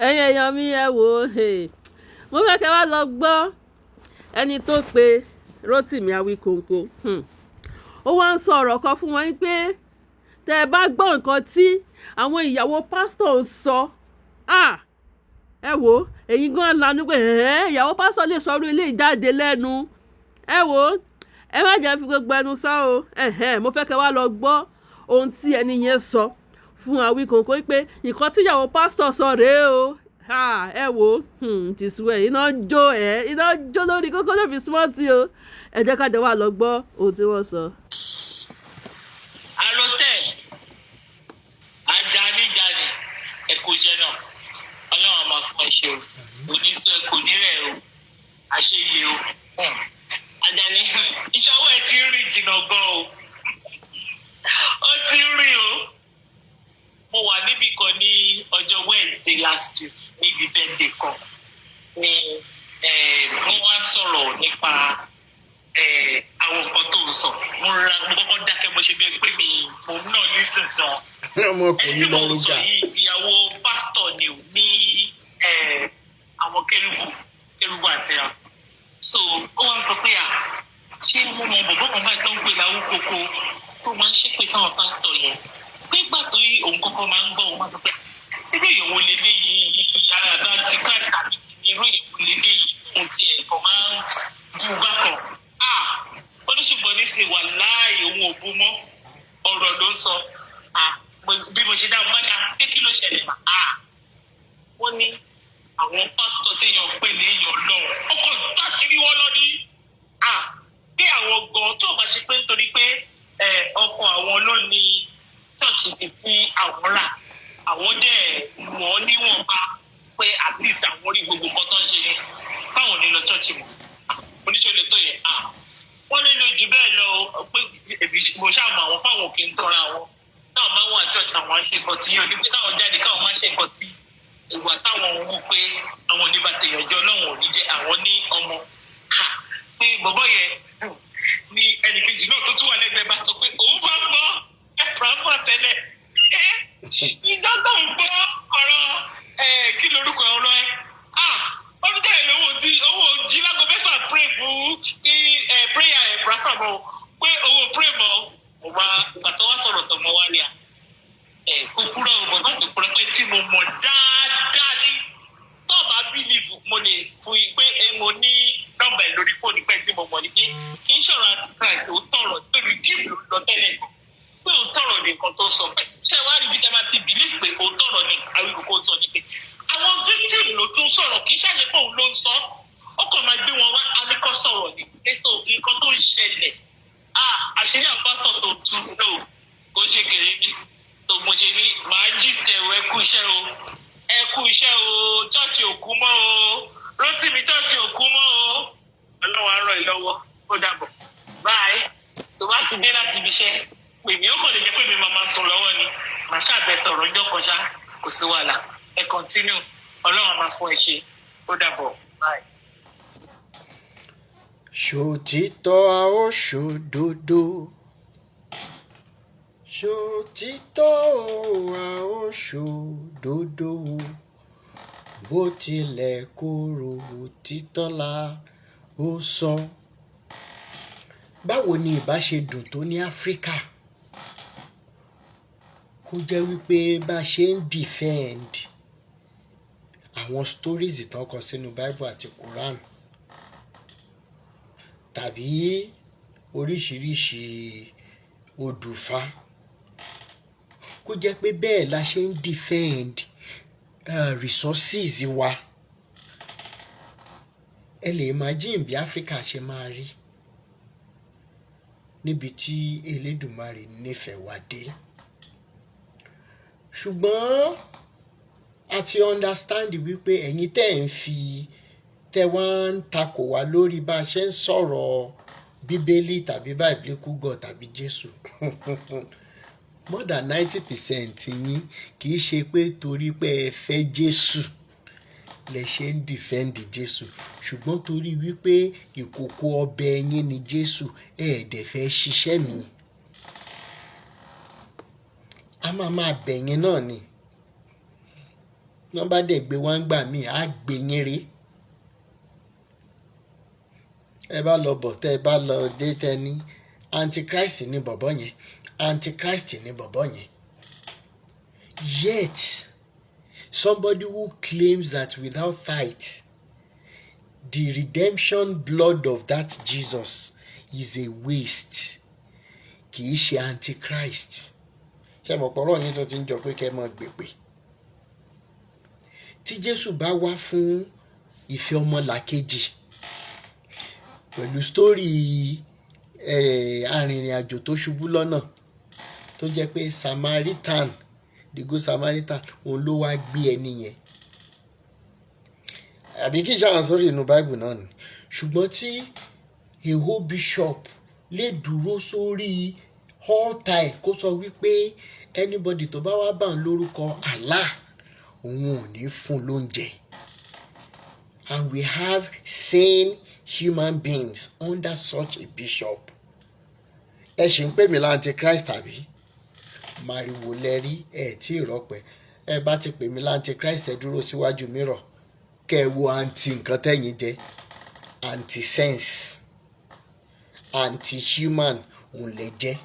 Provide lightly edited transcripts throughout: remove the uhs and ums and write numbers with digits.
ẹ̀yin èèyàn mi ẹ wò ó mo fẹ́ kẹ́ wá lọ gbọ́ ẹni tó pe Rotimi Awikonko ó wá ń sọ ọ̀rọ̀ kan fún wọn pé tẹ́ ẹ bá gbọ́ nǹkan tí àwọn ìyàwó pásítọ̀ ń sọ ẹ wò ó èyí gan lanu pé ìyàwó pásítọ̀ lè sọ orí ilé ìjáde lẹ́nu ẹ wò ó ẹ má jẹ́ fi gbogbo ẹnu sọ o mo fẹ́ kẹ́ wá lọ gbọ́ ohun tí ẹni yẹn sọ fún Awikonko pé nǹkan tíyàwó pásítọ̀ sọ rèé o ẹ wò ó tìṣúwẹ̀ iná jó lórí kókó ló fi súnmọ́ tí o ẹ jẹ́ ká jọ wá lọ gbọ́ ohun tí wọ́n sọ. Àròtẹ̀ ajanijani ẹ̀kọ́ jẹ náà ọlọ́run máa fún ẹ ṣe o oníṣẹ́ ẹ̀kọ́ nírẹ̀ o àṣeyẹ o Àjàní ìṣọwọ́ ẹ ti rìn jìnnà gan o ó ti rìn o. Mo wà níbì kan ní ọjọ́ Wednesday last week níbi birthday kan ni wọ́n wá sọ̀rọ̀ nípa àwọn nǹkan tó ń sọ. Mo kọ́kọ́ dákẹ́ mo ṣe bí pé mo náà listen sí wọn. Ẹni tí mo sọ yìí ìyàwó pásítọ̀ ni ò ní àwọn kérúbù àti àwọn. So ó wá sọ pé ṣé mo mọ bọ̀bọ̀ kan báyìí tó ń pè láwùkókó tó máa ń ṣépè fáwọn pásítọ̀ yẹn. Nígbà tó yí òun kọ́kọ́ máa ń gbọ́ òun máa sọ pé irú ìyẹ̀wò lélẹ́ yìí yàrá bá ti Christ àbí irú ìyẹ̀wò lélẹ́ yìí ohun tí ẹ̀kọ́ máa ń ju bákan. Oníṣùgbọ́n ní ṣe wà láàyè òun ò bú mọ́ ọ̀rọ̀ ló ń sọ. Bí mo ṣe dá wọn ní pé kí ló ṣẹlẹ̀ mà. Wọ́n ní àwọn pásítọ̀ téèyàn pè ní èèyàn lọ́wọ́ ọkọ̀ tó àṣírí wọn lọ́ní. Bí àwọn gan tó bá ṣe pé nítorí pé ọkọ̀ àwọn ló ní church tí àwọn rà àwọn dẹ̀ wọ́n níwọ̀nba pé at least àwọn rí gbogbo nǹkan tó ń ṣe káwọn ní lọ church mọ́ oníṣòlè tó yẹ wọ́n nílò jù bẹ́ẹ̀ lọ pé mo ṣàmù àwọn fáwọn òkè ń tọrọ àwọn táwọn máa ń wà church àwọn ṣe nǹkan tí yóò ní pé káwọn jáde káwọn máa ṣe nǹkan tí ìwà táwọn wù pé àwọn oníbàtẹ̀yànjọ́ náà ò ní jẹ́ àwọn ní ọmọ pé bọ̀bọ̀ yẹn ni ẹnìkejì náà tó tún wà lẹ́gbẹ̀ẹ́ bá sọ pé òun bá gbọ́ ẹ̀pàfà tẹ́lẹ̀ ìjọ tó ń gbọ́ ọ̀rọ̀ kí lorúkọ ọ̀rọ̀ ọdún tẹ̀lé owó jí lágbo mẹ́fà pray fún kí prayer ẹ̀pàfà mọ́ pé owó pray mọ́ ọba ìgbàtọ́ wá sọ̀rọ̀ tó mọ́ wá ní kúkúrọ̀ ọ̀gbọ̀n náà tó kúrọ̀ pé tí mo mọ̀ dáadáa ní tọ́ọ̀bà bílíìfù mo lè fún yín pé mo ní nọ́mbà ẹ̀ lórí fóònù pé tí mo mọ̀ ní pé kì í ṣọ̀rọ̀ àti Christ ó tọ̀rọ̀ lórí jíìmù lọ tẹ́lẹ̀ pé ó tọ̀rọ̀ ní nǹkan tó sọ pé ṣé wàá rí bí tẹ́ bá ti bìlíìfù pé ó tọ̀rọ̀ ní Awikonko sọ ní pé àwọn victim ló tún sọ̀rọ̀ kì í ṣàṣẹ pé òun ló ń sọ ó kàn máa gbé wọn wá aníkọ́ sọ̀rọ̀ ní èso nǹkan tó ń ṣẹlẹ̀ àṣírí àpásọ̀ tó tún lò kó ṣe kéré ní tó mo ṣe ní màá jí tẹ̀wọ̀ ẹ kú iṣẹ́ o chọ́ọ̀chì òkú mọ́ o Rotimi chọ́ọ̀chì òkú mọ́ o ọlọ́wọ́ á rọ̀ ẹ́ lọ́wọ́ ó dàbọ̀ báyìí tó bá ti dé láti ibi iṣẹ́ pè mí ó kàn lè jẹ́ pé mi máa sùn lọ́wọ́ ni màá ṣàbẹ̀ sọ̀rọ̀ ọjọ́ kọjá kò sí wàhálà ẹ kọ́ntínú ọlọ́run máa fún ẹ ṣe ó dàbọ̀ báyìí. Ṣòtítọ́ a ó ṣòdodo ṣòtítọ́ a ó ṣòdodo bó tilẹ̀ korò òtítọ́ la ó sọ. Báwo ni ìbá ṣe dùn tó ní Áfíríkà kó jẹ́ wípé bá ṣe ń defend àwọn stories ìtàn kan sínú Bible àti Quran tàbí oríṣiríṣi odùfá kó jẹ́ pé bẹ́ẹ̀ la ṣe ń defend resources wa. Ẹ lè imagine bí Áfíríkà ṣe máa rí níbi tí Elédùmarè nífẹ̀ẹ́ wa dé. Ṣùgbọ́n a ti understand wípé ẹ̀yin tẹ́ wá ń takò wá lórí bá a ṣe ń sọ̀rọ̀ Bíbélì tàbí Biblical God tàbí Jésù. More than 90% yín kì í ṣe pé torí pé ẹ fẹ́ Jésù lẹ ṣe ń defend Jésù, ṣùgbọ́n torí wípé ìkòkò ọbẹ̀ yín ni Jésù ẹ̀ẹ́dẹ̀ fẹ́ ṣiṣẹ́ mi. A máa bẹ̀yìn náà ni wọ́n bá dẹ̀ gbé wá ń gbà míì á gbé yín rí. ẹ bá lọ bọ̀ tẹ́ ẹ bá lọ dé tẹ́ ní antichrist ní bọ̀bọ̀ yẹn, antichrist ní bọ̀bọ̀ yẹn. Yet somebody who claims that without fight the redemption blood of that Jesus is a waste, kì í ṣe antichrist. ṣé mo pọ̀rọ̀ yín tó ti ń jọ pé kẹ́ ẹ mọ̀ gbèpè. tí Jésù bá wá fún ìfẹ́ ọmọlàkejì pẹ̀lú sítórì arìnrìn àjò tó ṣubú lọ́nà tó jẹ́ pé Samaritan, the good Samaritan, òun ló wá gbé ẹni yẹn. àbí kí ìṣàwọn sórí inú Bible náà ni. ṣùgbọ́n tí a whole bishop lè dúró sórí altar kó sọ wípé anybody tó bá wá bá ń lórúkọ Allah òun ò ní fún lóúnjẹ. And we have sane human beings under such a bishop. ẹ ṣì ń pè mí l'Antichrist tàbí màrìwò lẹ́rí ẹ tí ì rọ́pẹ́. ẹ bá ti pè mí l'Antichrist ẹ dúró síwájú mìíràn kẹ́ ẹ wo anti nǹkan tẹ́yìn jẹ́, anti sense, anti human òun lè jẹ́.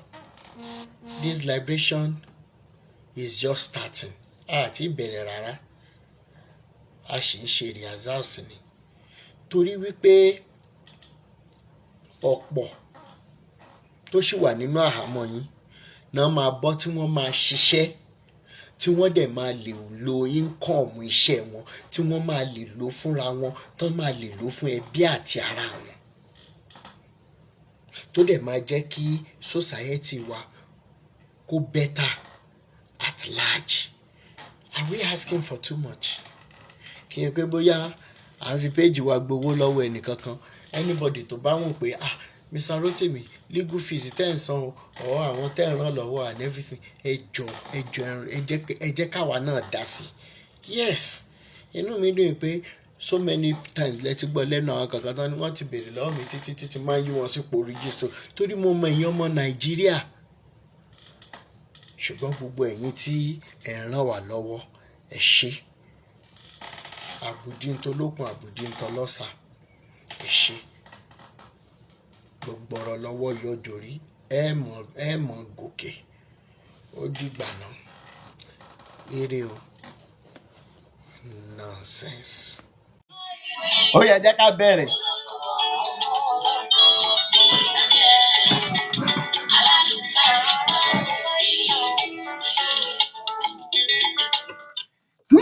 This liberation is just starting. àti ìbẹ̀rẹ̀ rárá, a sì ń ṣe rehearsals ni. torí wípé ọ̀pọ̀ tó ṣì wà nínú àhámọ́ yín náà máa bọ́ tí wọ́n máa ṣiṣẹ́, tí wọ́n dẹ̀ máa lè lo income iṣẹ́ wọn, tí wọ́n máa lè lò fúnra wọn, tán máa lè lò fún ẹbí àti ara wọn, tó dẹ̀ máa jẹ́ kí society wa kó better at large. Are we asking for too much? kí n pé bóyá à ń fi péjì wa gbowó lọ́wọ́ ẹnìkankan. Anybody tó bá wọ̀n pé Mr. Rotimi, legal fees tẹ́ ń san o, or àwọn tẹ́ ń ràn lọ́wọ́ and everything, ẹ jẹ́ káwa náà dá sí. Yes, inú mi dùn pé so many times lẹ́tí gbọ́ lẹ́nu àwọn kankan tán ni wọ́n ti béèrè lọ́wọ́ mi títí máa ń yí wọn sípò registro torí mo mọ èèyàn ọmọ Nàìjíríà. ṣùgbọ́n gbogbo ẹ̀yin tí ẹ ràn wá lọ́wọ́ ẹ ṣé. àbùdíntolókun àbùdíntọlọ́sà ẹ ṣé. gbogbo ọ̀rọ̀ lọ́wọ́ yọjòrí ẹ mọ̀ gòkè. ó dìgbà náà. ire o. Nonsense. ó yẹ jẹ́ ká bẹ̀rẹ̀.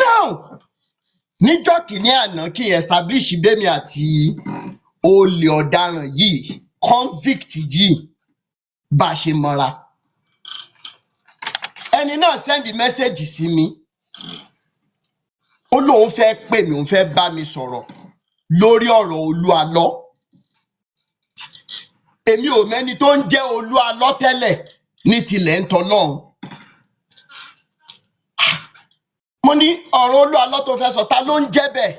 Now níjọ́ kìíní àná kí establish bẹ́mi àti olè ọ̀daràn yìí, convict yìí bá a ṣe mọ́ra. ẹni náà send message sí mi. ó lóun fẹ́ pè mí, òun fẹ́ bá mi sọ̀rọ̀ lórí ọ̀rọ̀ Olúalọ́. èmi ò mẹ́ni tó ń jẹ́ Olúalọ́ tẹ́lẹ̀ ní tilẹ̀ ń tọ́lọ́run. mo ní ọ̀rọ̀ Olúalọ́ tó fẹ́ sọ ta ló ń jẹ́ bẹ́ẹ̀.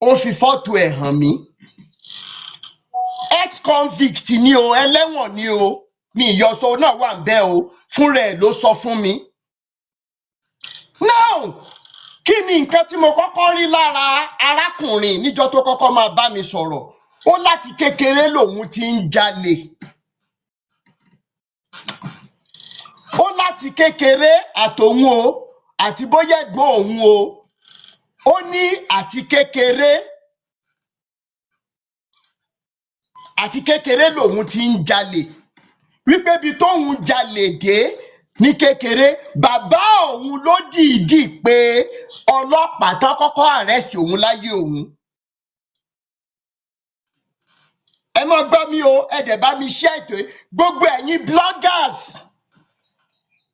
ó fi fọ́tò ẹ̀ hàn mí. ex-convict ni o, ẹlẹ́wọ̀n ni o, mi ìyọ̀sọ náà wà ń bẹ̀ o, fúnra ẹ̀ ló sọ fún mi. Now kí ni nǹkan tí mo kọ́kọ́ rí lára arákùnrin níjọ́ tó kọ́kọ́ máa bá mi sọ̀rọ̀? ó láti kékeré lòun ti ń jalè. ó láti kékeré àtòun o àti bóyá ẹ̀gbọ́n òun o. ó ní àti kékeré lòun ti ń jalè. wípé ibi tóun jalè dé ní kékeré, bàbá òun ló dìídì pé ọlọ́pàá tán kọ́kọ́ arrest òun láyé òun. ẹ má gbọ́ mi o, ẹ dẹ̀ bá mi share ètò yìí. gbogbo ẹ̀yin bloggers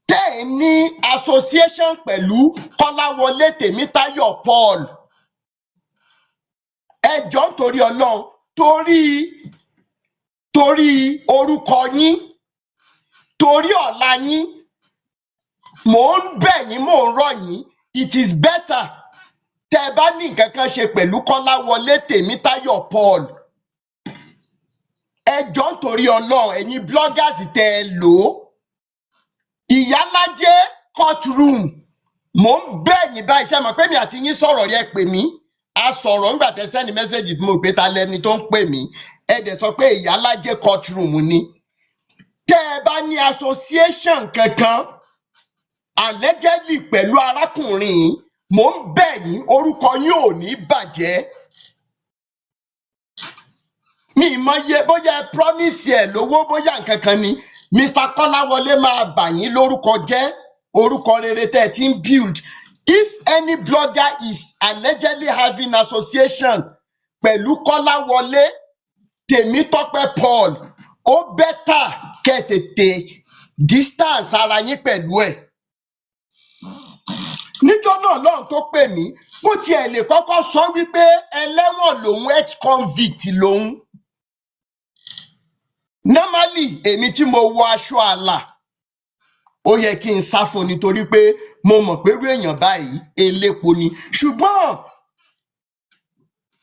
tẹ́ ẹ̀ ní association pẹ̀lú Kọ́láwọlé Tèmítáyọ̀ Paul, ẹ jọ̀ọ́ nítorí Ọlọ́run, torí orúkọ yín, torí ọ̀la yín, mò ń bẹ̀ yín, mò ń rọ̀ yín, it is better tẹ́ ẹ bá ní nǹkan kan ṣe pẹ̀lú Kọ́láwọlé Tèmítáyọ̀ Paul. ẹ jọ̀ọ́ nítorí Ọlọ́run, ẹ̀yin bloggers tẹ́ ẹ lò ó. Ìyálájé courtroom mò ń bẹ̀ yín báyìí ṣé mọ̀ pé mi àti yín sọ̀rọ̀ rí ẹ pè mí a sọ̀rọ̀ ńgbà tẹ́ sẹ́ni mẹ́sẹ̀gì tí mo pè ta lẹni tó ń pè mí ẹ dẹ̀ sọ pé ìyálájẹ́ courtroom ni tẹ́ ẹ bá ní association kankan allegedly pẹ̀lú arákùnrin yìí mò ń bẹ̀ yín orúkọ yín ò ní bàjẹ́ mi ì mọye bóyá ẹ promise ẹ lówó bóyá nǹkan kan ni Mr. Kọ́láwọlé máa bà yín lórúkọ jẹ́ orúkọ rere tẹ́ ẹ ti ń build if any blogger is allegedly having association pẹ̀lú Kọ́láwọlé Tèmítọ́pẹ́ Paul ó bẹ́tà kẹ́ tètè distance ara yín pẹ̀lú ẹ̀ níjọ́ náà lọ́run tó pè mí kó tiẹ̀ lè kọ́kọ́ sọ wípé ẹlẹ́wọ̀n lòun ex-convict lòun normally èmi tí mo wọ aṣọ àlà ó yẹ kí n sá fún nítorí pé mo mọ̀ pé irú èèyàn báyìí elépo ni ṣùgbọ́n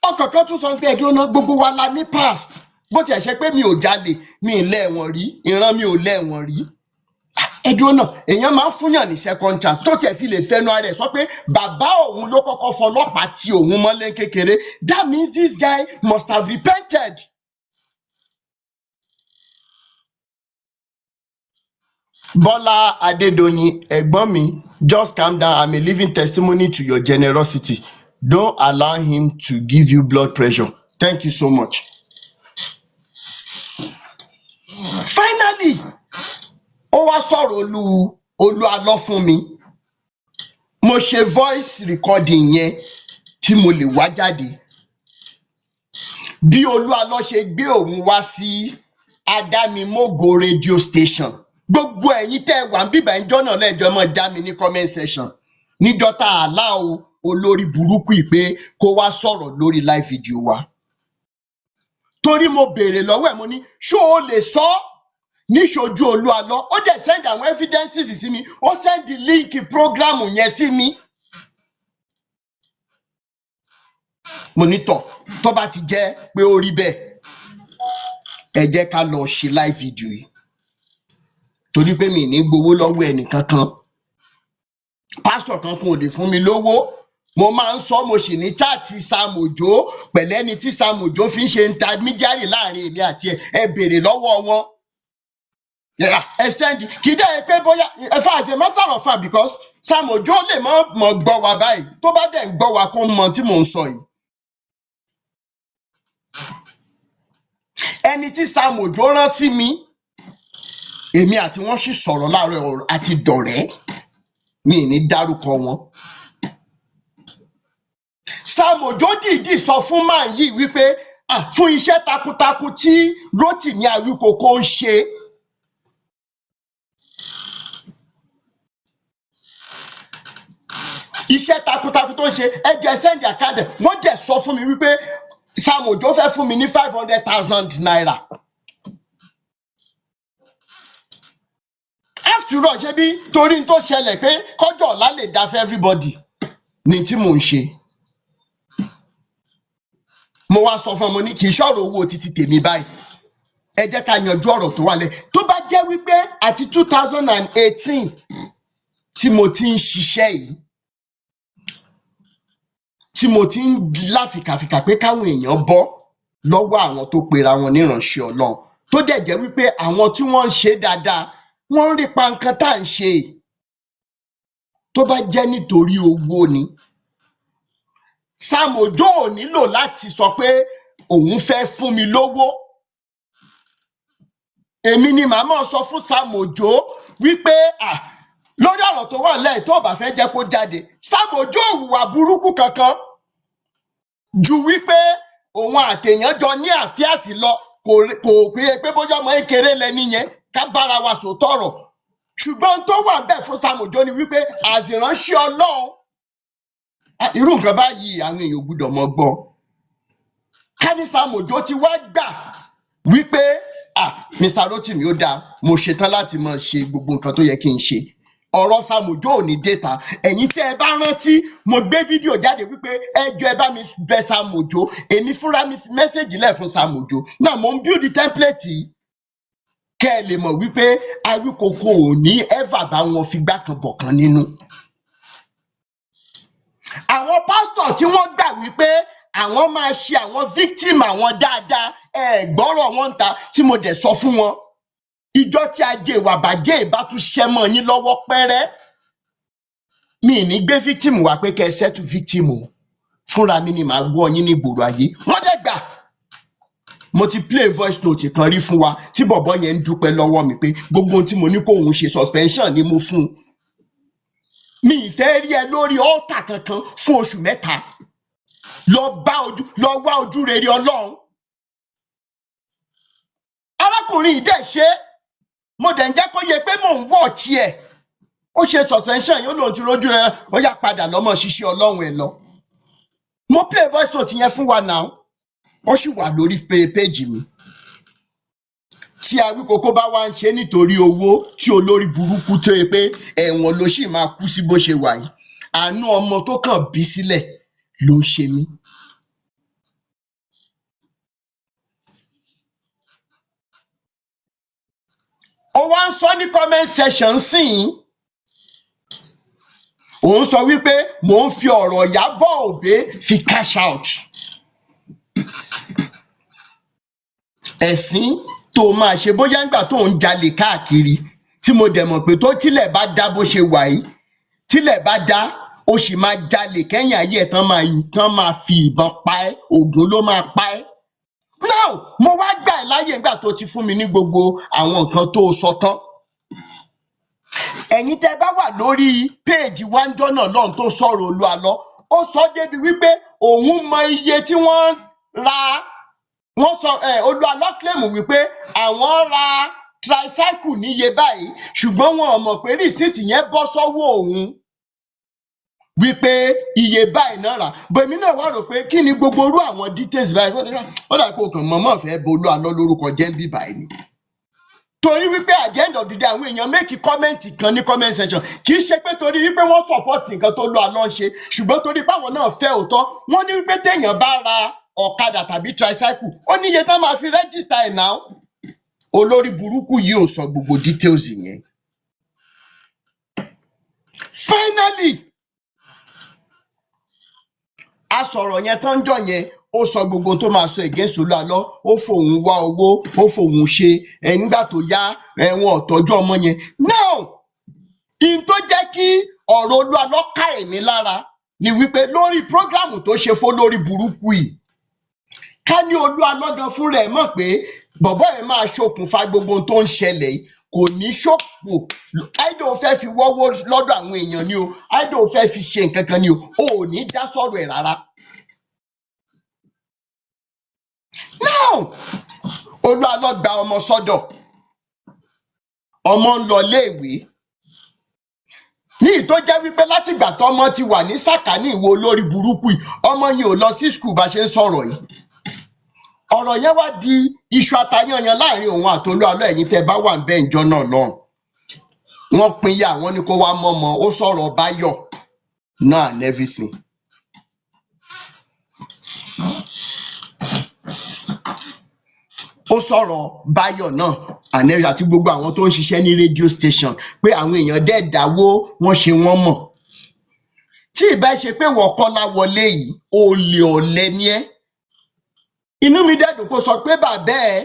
ọkàn kan tún sọ pé ẹdúró náà gbogbo wa la ní past bó tiẹ̀ ṣe pé mi ò jalè mi ì lẹ́ẹ̀wọ̀n rí ìran mi ò lẹ́ẹ̀wọ̀n rí ẹdúró náà èèyàn máa ń fúnyàn ní second chance tó tiẹ̀ fi lè fẹnu ara ẹ̀ sọ pé bàbá òun ló kọ́kọ́ fọlọ́pàá ti òun mọ́lé kékeré that means this guy must have repented. Bọ́lá Adédoyin ẹ̀gbọ́n mi just calm down I'm a living testimony to your generosity don't allow him to give you blood pressure thank you so much. Finally ó wá sọ̀rọ̀ Olúalọ́ fún mi mo ṣe voice recording yẹn tí mo lè wá jáde bí Olúalọ́ ṣe gbé òun wá sí Adámimógo radio station gbogbo ẹ̀yin tẹ́ ẹ wà ń bíbá ẹjọ́ náà lẹ́jọ́ mọ́ já mi ní comment section níjọ́ tá a lá o olórí burúkú yìí pé kó wá sọ̀rọ̀ lórí live video wa torí mo béèrè lọ́wọ́ ẹ̀ mo ní ṣó o lè sọ níṣojú Olúalọ́ ó dẹ̀ send àwọn evidences sí mi ó send the link program yẹn sí mi mo ní tọ̀ tó bá ti jẹ́ pé ó rí bẹ́ẹ̀ ẹ jẹ́ ká lọ ṣe live video yìí torí pé mi ní gbowó lọ́wọ́ ẹnìkankan pásítọ̀ kankan ò lè fún mi lówó mo máa ń sọ mo sì ní chaati Sam Ojo pẹ̀lú ẹni tí Sam Ojo fi ń ṣe intermediary láàrin èmi àti ẹ béèrè lọ́wọ́ wọn ẹ send kì í dẹ́ pé bóyá as a matter of fact because Sam Ojo lè mọ̀ gbọ́ wa báyìí tó bá dẹ̀ ń gbọ́ wa kó mọ tí mò ń sọ yìí ẹni tí Sam Ojo rán sí mi èmi àti wọn sì sọ̀rọ̀ láàárọ̀ ọ̀rọ̀ àti dọ̀rẹ́ mi ì ní dárúkọ wọn Sam Ojo dìídì sọ fún màá yìí wípé fún iṣẹ́ takuntakun tí Rótìmí Àwíkòkó ń ṣe iṣẹ́ takuntakun tó ń ṣe ẹjẹ send account wọ́n dẹ̀ sọ fún mi wípé Sam Ojo fẹ́ fún mi ní 500,000 naira. After all ṣe bí torí n tó ṣẹlẹ̀ pé kọjọ́ ọ̀la lè dá fún everybody ní tí mò ń ṣe mo wá sọ fún ọmọ ní kì í ṣọ̀rọ̀ owó títí tèmi báyìí ẹ jẹ́ ká yanjú ọ̀rọ̀ tó wà lẹ̀ tó bá jẹ́ wípé àti 2018 tí mo ti ń ṣiṣẹ́ yìí tí mo ti ń láfikàfikà pé káwọn èèyàn bọ́ lọ́wọ́ àwọn tó pera wọn níránṣẹ́ Ọlọ́run tó dẹ̀ jẹ́ wípé àwọn tí wọ́n ń ṣe dáadáa wọ́n ń rí pa nǹkan tá à ń ṣe tó bá jẹ́ nítorí owó ni Sam Ojo ò nílò láti sọ pé òun fẹ́ fún mi lówó èmi ni màmá sọ fún Sam Ojo wípé lórí ọ̀rọ̀ tó wà lẹ́yìn tó bá fẹ́ jẹ́ kó jáde Sam Ojo ò hùwà burúkú kankan ju wípé òun àtèèyàn jọ ní àfíàsí lọ kò pé bóyá ọmọ kékeré lẹni yẹn ká bára wa sòótọ́ ọ̀rọ̀ ṣùgbọ́n tó wà bẹ́ẹ̀ fún Sam Ojo ni wípé àzìránṣẹ́ Ọlọ́run irú nǹkan báyìí àwọn èèyàn gbọ́dọ̀ mọ̀ gbọ́ ká ní Sam Ojo ti wá gbà wípé Mr. Rótìmí ó dáa mo ṣetán láti máa ṣe gbogbo nǹkan tó yẹ kí n ṣe ọ̀rọ̀ Sam Ojo ò ní déta ẹ̀yin tẹ́ ẹ bá rántí mo gbé fídíò jáde wípé ẹjọ́ ẹ bá mi bẹ̀ Sam Ojo èmi fúnra mi fi mẹ́sẹ̀gì lẹ̀ fún Sam Ojo náà mo ń build template yìí kẹ́ ẹ lè mọ̀ wípé Àwíkòkó ò ní ever bá wọn figbá kan bọ̀ kan nínú àwọn pásítọ̀ tí wọ́n gbà wípé àwọn máa ṣe àwọn victim àwọn dáadáa gbọ́rọ̀ wọn ta tí mo dẹ̀ sọ fún wọn ìjọ tí ajé ìwà bàjẹ́ ìbá tún ṣẹ́ mọ́ yín lọ́wọ́ pẹ́rẹ́ mi ì ní gbé victim wá pé kẹ́ ẹ settle victim o fúnra mi ni màá gbọ́ yín ní gbòòrò ayé wọ́n dẹ̀ gbà mo ti play voice note kan rí fún wa tí bọ̀bọ́ yẹn ń dúpẹ́ lọ́wọ́ mi pé gbogbo ohun tí mo ní kó òun ṣe suspension ni mo fún un mi ì fẹ́ rí ẹ lórí altar kankan fún oṣù mẹ́ta lọ wá ojú rere Ọlọ́run arákùnrin yìí dẹ̀ ṣe mo dẹ̀ ń jẹ́ kó yẹ pé mò ń wọ̀ ọ̀chí ẹ̀ ó ṣe suspension yóò lòun ti rójú rẹ ó yá padà lọ́mọ ṣíṣe Ọlọ́run ẹ̀ lọ mo play voice note yẹn fún wa náà ó sì wà lórí péèjì mi tí Awíkókó bá wá ń ṣe nítorí owó tí olórí burúkú tó yẹ pé ẹ̀wọ̀n ló sì máa kú sí bó ṣe wà yìí àánú ọmọ tó kàn bí sílẹ̀ ló ń ṣe mí. ó wá ń sọ ní comment section sìn òun sọ wípé mò ń fi ọ̀rọ̀ Ìyábọ̀ Òbé fi cash out ẹ̀sìn tó máa ṣe bóyá nígbà tó ń jalè káàkiri tí mo dẹ̀ mọ̀ pé tó tílẹ̀ bá dá bó ṣe wà yìí tílẹ̀ bá dá ó sì máa jalè kẹ́yìn ayé ẹ̀ tán máa fi ìbọn pa ẹ́ Ògún ló máa pa ẹ́. now mo wá gbà ẹ́ láyè nígbà tó ti fún mi ní gbogbo àwọn nǹkan tó sọ tán ẹ̀yin tẹ́ bá wà lórí péèjì wáńjọ́ náà lọ́hùn tó sọ̀rọ̀ Olúalọ́ ó sọ débi wípé òun mọ iye tí wọ́n ra wọ́n sọ Olúalọ́ claim wípé àwọn ra tricycle níye báyìí ṣùgbọ́n wọn ò mọ̀ pé rìsíìtì yẹn bọ́ sọ́wọ́ òun wípé iye báyìí náà rà bẹ̀mí náà wá rò pé kí ni gbogbo orú àwọn details báyìí ó dà pé òkàn mọ̀mọ́ fẹ́ bo Olúalọ́ lórúkọ jẹ́ ń bí báyìí ni torí wípé at the end of the day àwọn èèyàn make comment kan ní comment section kì í ṣe pé torí wípé wọ́n support nǹkan tó Olúalọ́ ń ṣe ṣùgbọ́n torí báwọn náà fẹ́ òótọ́ wọ́n ní wípé téèyàn bá ra ọ̀kadà tàbí tricycle ó níye tán máa fi register ẹ̀ náà olórí burúkú yìí ò sọ gbogbo details yẹn. Finally a sọ̀rọ̀ yẹn tán jọ yẹn ó sọ gbogbo tó máa sọ against Olúalọ́ ó fòun wá owó ó fòun ṣe nígbà tó yá ẹ̀wọ̀n ọ̀tọ́jú ọmọ yẹn. now in tó jẹ́ kí ọ̀rọ̀ Olúalọ́ ká èmi lára ni wípé lórí program tó ṣe fún lórí burúkú yìí ká ní Olúalọ́ gan fún rẹ̀ mọ̀ pé bọ̀bọ́ ẹ̀ máa ṣokùnfà gbogbo tó ń ṣẹlẹ̀ yìí kò ní ṣòpò áìdò fẹ́ fi wọ́wọ́ lọ́dọ̀ àwọn èèyàn ni o áìdò fẹ́ fi ṣe nǹkan kan ni o ò ní dá sọ̀rọ̀ ẹ̀ rárá. now Olúalọ́ gba ọmọ sọ́dọ̀ ọmọ ń lọ léèwé ní ìtó jẹ́ wípé látìgbà tọ́mọ ti wà ní sàkání ìwọ olórí burúkú yìí ọmọ yìí ò lọ sí skul bá ṣe ń sọ̀rọ̀ yìí ọ̀rọ̀ yẹn wá di iṣu atayanyan láàrin òun àti Olúalọ́ ẹ̀yin tẹ́ bá wà ń bẹ́ ìjọ náà lọ́hùn wọ́n pín yà wọ́n ní kó wá mọ́mọ́ ó sọ̀rọ̀ Báyọ̀ náà and everything. ó sọ̀rọ̀ Báyọ̀ náà and everything àti gbogbo àwọn tó ń ṣiṣẹ́ ní radio station pé àwọn èèyàn dẹ̀ dáwó wọ́n ṣe wọ́n mọ̀ tí ìbá ṣe pé wọ́n Kọ́lá Wọlé yìí olè ọ̀lẹ ni ẹ́ inú mi dẹ̀ dùn kó sọ pé bàbá ẹ̀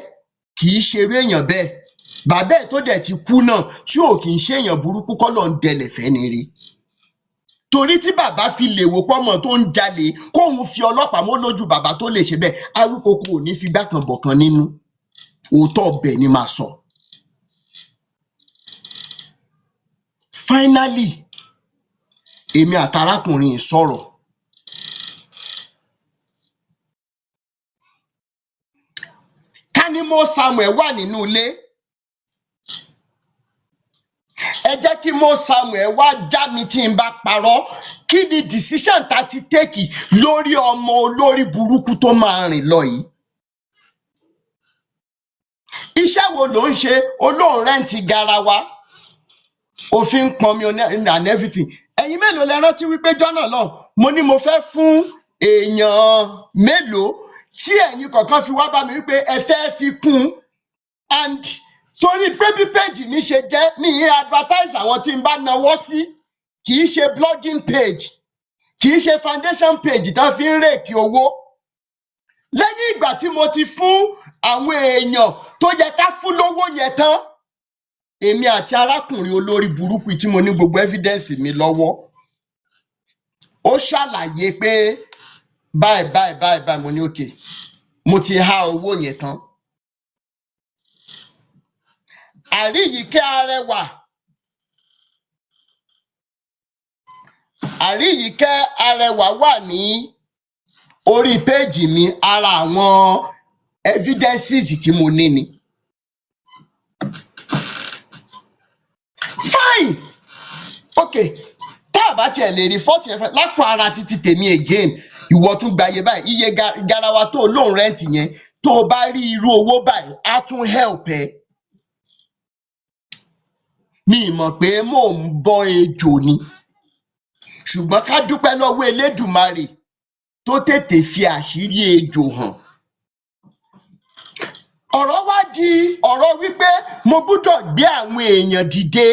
kì í ṣeré èèyàn bẹ́ẹ̀ bàbá ẹ̀ tó dẹ̀ ti kú náà tí ò kì í ṣe èèyàn burúkú kọ́ ló ń dẹlẹ̀ fẹ́ ni rí torí tí bàbá fi lè wò pọ́mọ tó ń jalè kóun fi ọlọ́pàá mọ́ lójú bàbá tó lè ṣe bẹ́ẹ̀ Awíkókó ò ní fi gbákan bọ̀kan nínú òótọ́ ọbẹ̀ ni màá sọ. Finally èmi àtàrákùnrin yìí sọ̀rọ̀ ká ní Mo Samuel wà nínú ilé ẹ jẹ́ kí Mo Samuel wá já mi tí n bá parọ́ kí ni decision ta ti take lórí ọmọ olórí burúkú tó máa rìn lọ yìí iṣẹ́ wo ló ń ṣe olóhùn rẹ́ǹtì garawa òfin pọnmi and everything ẹ̀yin mélòó lẹ rántí wípé jọ́nà náà mo ní mo fẹ́ fún èèyàn mélòó tí ẹ̀yin kọ̀ọ̀kan fi wá bá mi wípé ẹ fẹ́ fi kún and torí pé bí péjì mi ṣe jẹ́ ní advertise àwọn tí n bá nawọ́ sí kì í ṣe blogging page kì í ṣe foundation page tán fi ń rèkì owó. Lẹ́yìn ìgbà tí mo ti fún àwọn èèyàn tó yẹ ká fún lówó yẹn tán, èmi àti arákùnrin olórí burúkú tí mo ní gbogbo evidence mi lọ́wọ́, ó ṣàlàyé pé báyìí mo ní òkè, mo ti há owó yẹn tán. Àríyìíkẹ́ Arẹwà wà ní orí péèjì mi, ara àwọn evidences tí mo ní ni. Fine, okay, tá a bá tiẹ̀ lè rí fọ́ọ̀tì ẹ̀fẹ̀ lápò ara títí tèmi again, ìwọ tún gbàyè báyìí, iye garawa tó lóun rẹ́ǹtì yẹn, tó o bá rí irú owó báyìí á tún help ẹ. Mi mọ̀ pé mò ń bọ́ ejò ni, ṣùgbọ́n ká dúpẹ́ lọ́wọ́ Elédùmarè tó tètè fi àṣírí ejò hàn. Ọ̀rọ̀ wá di ọ̀rọ̀ wípé mo gbúdọ̀ gbé àwọn èèyàn dìde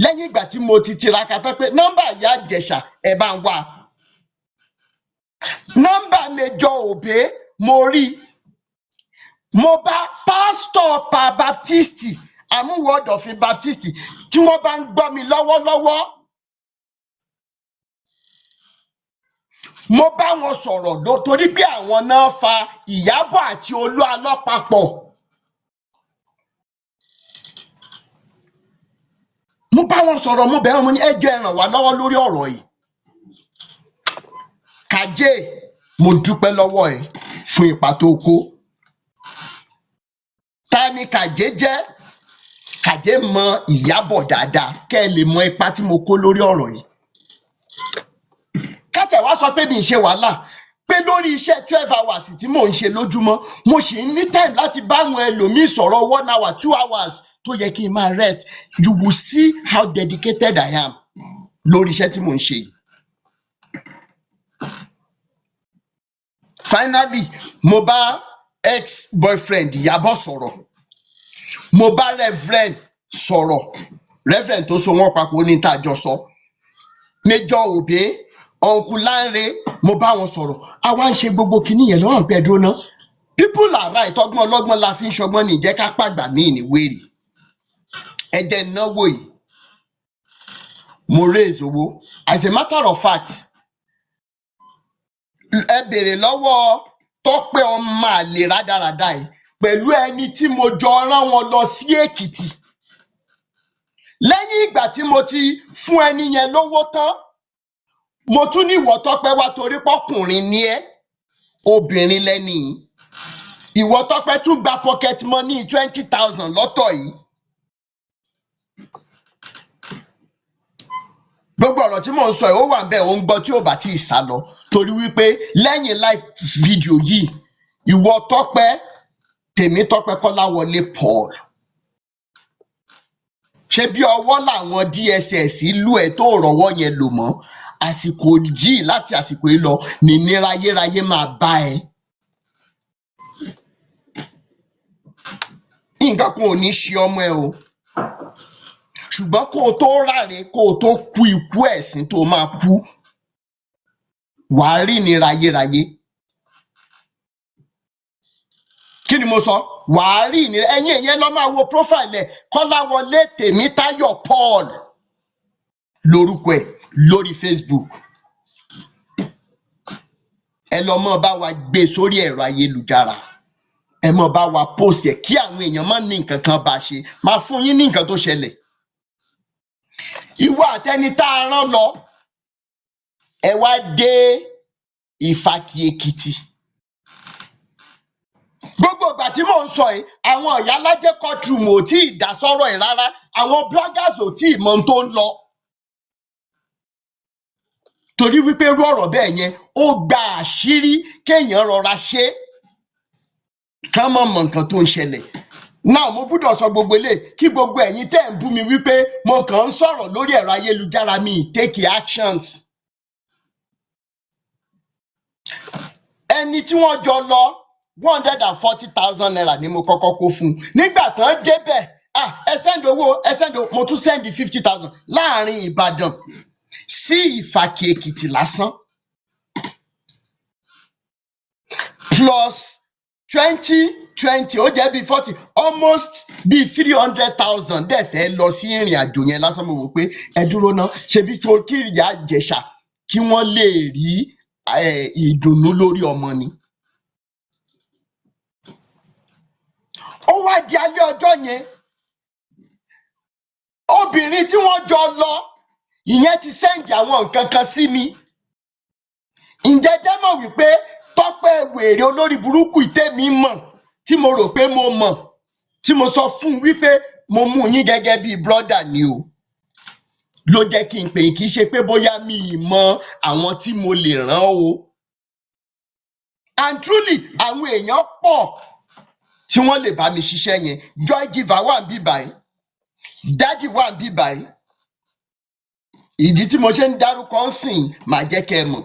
lẹ́yìn ìgbà tí mo ti tiraka pé nọ́mbà Ìyá Ìjẹ̀ṣà ẹ bá ń wá. Nọ́mbà Major Obey mo rí, mo bá pásítọ̀ Pa Baptist Àmúwọ̀dọ̀fin Baptist tí wọ́n bá ń gbọ́ mi lọ́wọ́lọ́wọ́. Mo bá wọn sọ̀rọ̀ torí pé àwọn náà fa Ìyábọ̀ àti Olúalọ́ papọ̀. Mo bá wọn sọ̀rọ̀, mo bẹ̀ wọ́n, mo ní ẹ jọ̀ọ́ ẹ ràn wá lọ́wọ́ lórí ọ̀rọ̀ yìí. Kàjé, mo dúpẹ́ lọ́wọ́ ẹ fún ipa tó kó. Ta ni Kàjé jẹ́? Kàjé mọ Ìyábọ̀ dáadáa, kẹ́ ẹ lè mọ ipa tí mo kó lórí ọ̀rọ̀ yìí. Kátẹ̀ wá sọ pé mi ń ṣe wàhálà, pé lórí iṣẹ́ 12 hours tí mò ń ṣe lójúmọ́, mo sì ní time láti bá àwọn ẹlòmíì sọ̀rọ̀ 1 hour 2 hours tó yẹ kí n máa rest. You will see how dedicated I am lórí iṣẹ́ tí mò ń ṣe yìí. Finally, mo bá ex-boyfriend Ìyábọ̀ sọ̀rọ̀, mo bá Reverend sọ̀rọ̀, Reverend tó so wọ́n papọ̀ ní tá a jọ sọ, Major Obey, Uncle Lanre, mo bá wọn sọ̀rọ̀. Àwa ń ṣe gbogbo kinní yẹn lọ́rùn pé dúró ná. People are right, ọgbọ́n ọlọ́gbọ́n la fi ń ṣọgbọ́n ní ìjẹ́ ká pàgbà míì ní wèrè. Ẹ jẹ́ náwó yìí, mo raise owó. As a matter of fact, ẹ béèrè lọ́wọ́ Tọ́pẹ́ ọmọ àlè rádaràda yìí pẹ̀lú ẹni tí mo jọ rán wọn lọ sí Èkìtì. Lẹ́yìn ìgbà tí mo ti fún ẹni yẹn lówó tán, mo tún ní ìwọ Tọ́pẹ́ wá torí pọ́kùnrin ni ẹ́, obìnrin lẹ́ni yìí. Ìwọ Tọ́pẹ́ tún gba pocket money 20,000 lọ́tọ̀ yìí. Gbogbo ọ̀rọ̀ tí mò ń sọ yìí ó wà ńbẹ̀, ó ń gbọ́ tí ò bá tí ì sá lọ, torí wípé lẹ́yìn live video yìí, ìwọ Tọ́pẹ́, Tèmítọ́pẹ́ Kọ́láwọlé Paul, ṣé bí ọwọ́ làwọn DSS lù ẹ́ tó rọ́wọ́ yẹn lò mọ́? Àsìkò yìí, láti àsìkò yìí lọ, nìnira ayérayé máa bá ẹ. Nǹkan kan ò ní ṣe ọmọ ẹ o, ṣùgbọ́n kó o tó ráre, kó o tó kú ikú ẹ̀sín tó máa kú, wàá rí ìnira ayérayé. Kí ni mo sọ? Wàá rí ìnira. Ẹ̀yin èèyàn lọ máa wo profile ẹ̀, Kọ́láwọlé Tèmítáyọ̀ Paul lórúkọ ẹ̀ lórí Facebook. Ẹ lọ mọ́ bá wa gbé sórí ẹ̀rọ ayélujára, ẹ mọ́ bá wa post ẹ̀ kí àwọn èèyàn má ní nǹkan kan bá ṣe. Máa fún yín ní nǹkan tó ṣẹlẹ̀. Ìwọ àtẹni tá a rán lọ, ẹ wá dé Ìfàkì Èkìtì. Gbogbo ìgbà tí mò ń sọ yìí, àwọn ìyálájẹ courtroom ò tí ì dá sọ́rọ̀ ẹ̀ rárá, àwọn bloggers ò tí ì mọ ohun tó ń lọ. Torí wípé irú ọ̀rọ̀ bẹ́ẹ̀ yẹn ó gba àṣírí kéèyàn rọra ṣe ká má mọ nǹkan tó ń ṣẹlẹ̀. Now mo gbúdọ̀ sọ gbogbo eléyìí kí gbogbo ẹ̀yin tẹ́ ń bú mi wípé mo kàn ń sọ̀rọ̀ lórí ẹ̀rọ ayélujára, mi take actions. Ẹni tí wọ́n jọ lọ 140,000 naira ni mo kọ́kọ́ kó fún un. Nígbà tán débẹ̀, ẹ send owó, mo tún send 50,000 láàrin Ìbàdàn sí Ìfàkì Èkìtì lásán. plus 2020 ó jẹ́ bí 40 almost bí 300,000 dẹ̀ fẹ́ lọ sí ìrìn àjò yẹn lásán. Mo wò pé ẹ dúró ná, ṣebí tó kí Ìyá Ìjẹ̀ṣà kí wọ́n lè rí ìdùnnú lórí ọmọ ni. Ó wá di alẹ́ ọjọ́ yẹn, obìnrin tí wọ́n jọ lọ ìyẹn ti sẹ́ǹdì àwọn nǹkan kan sí mi. Ǹjẹ́ jẹ́ mọ̀ wípé Tọ́pẹ́ wèrè olórí burúkú ìtẹ́mi mọ̀ tí mo rò pé mo mọ̀ tí mo sọ fún un wípé mo mú yín gẹ́gẹ́ bí brọ́dà ni o, ló jẹ́ kí n pè é, kì í ṣe pé bóyá mi ì mọ àwọn tí mo lè rán o. And truly àwọn èèyàn pọ̀ tí wọ́n lè bá mi ṣiṣẹ́ yẹn. Joy giver wà níbí báyìí, Daddy wà níbí báyìí. Ìdí tí mo ṣe ń dárúkọ ń sìn máa jẹ́ kẹ́ ẹ mọ̀.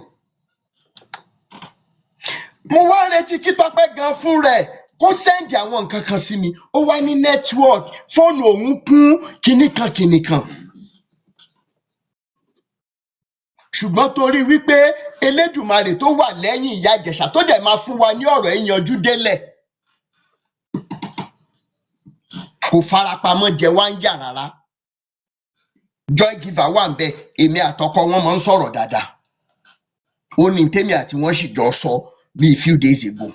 Mo wá retí kí Tọ́pẹ́ gan fún rẹ̀ kó sẹ́ǹdì àwọn nǹkan kan sí mi. Ó wá ní network, fóònù òun kún kinníkan kinníkan. Ṣùgbọ́n torí wípé Elédùmarè tó wà lẹ́yìn Ìyá Ìjẹ̀ṣà tó dẹ̀ máa fún wa ní ọ̀rọ̀ ìyanjú délẹ̀, kò farapamọ́ jẹ wá ń yà rárá. Joy giver wà ń bẹ, èmi àtọkọ wọn máa ń sọ̀rọ̀ dáadáa. Ó ní tèmi àti wọn sì jọ sọ bíi few days ago.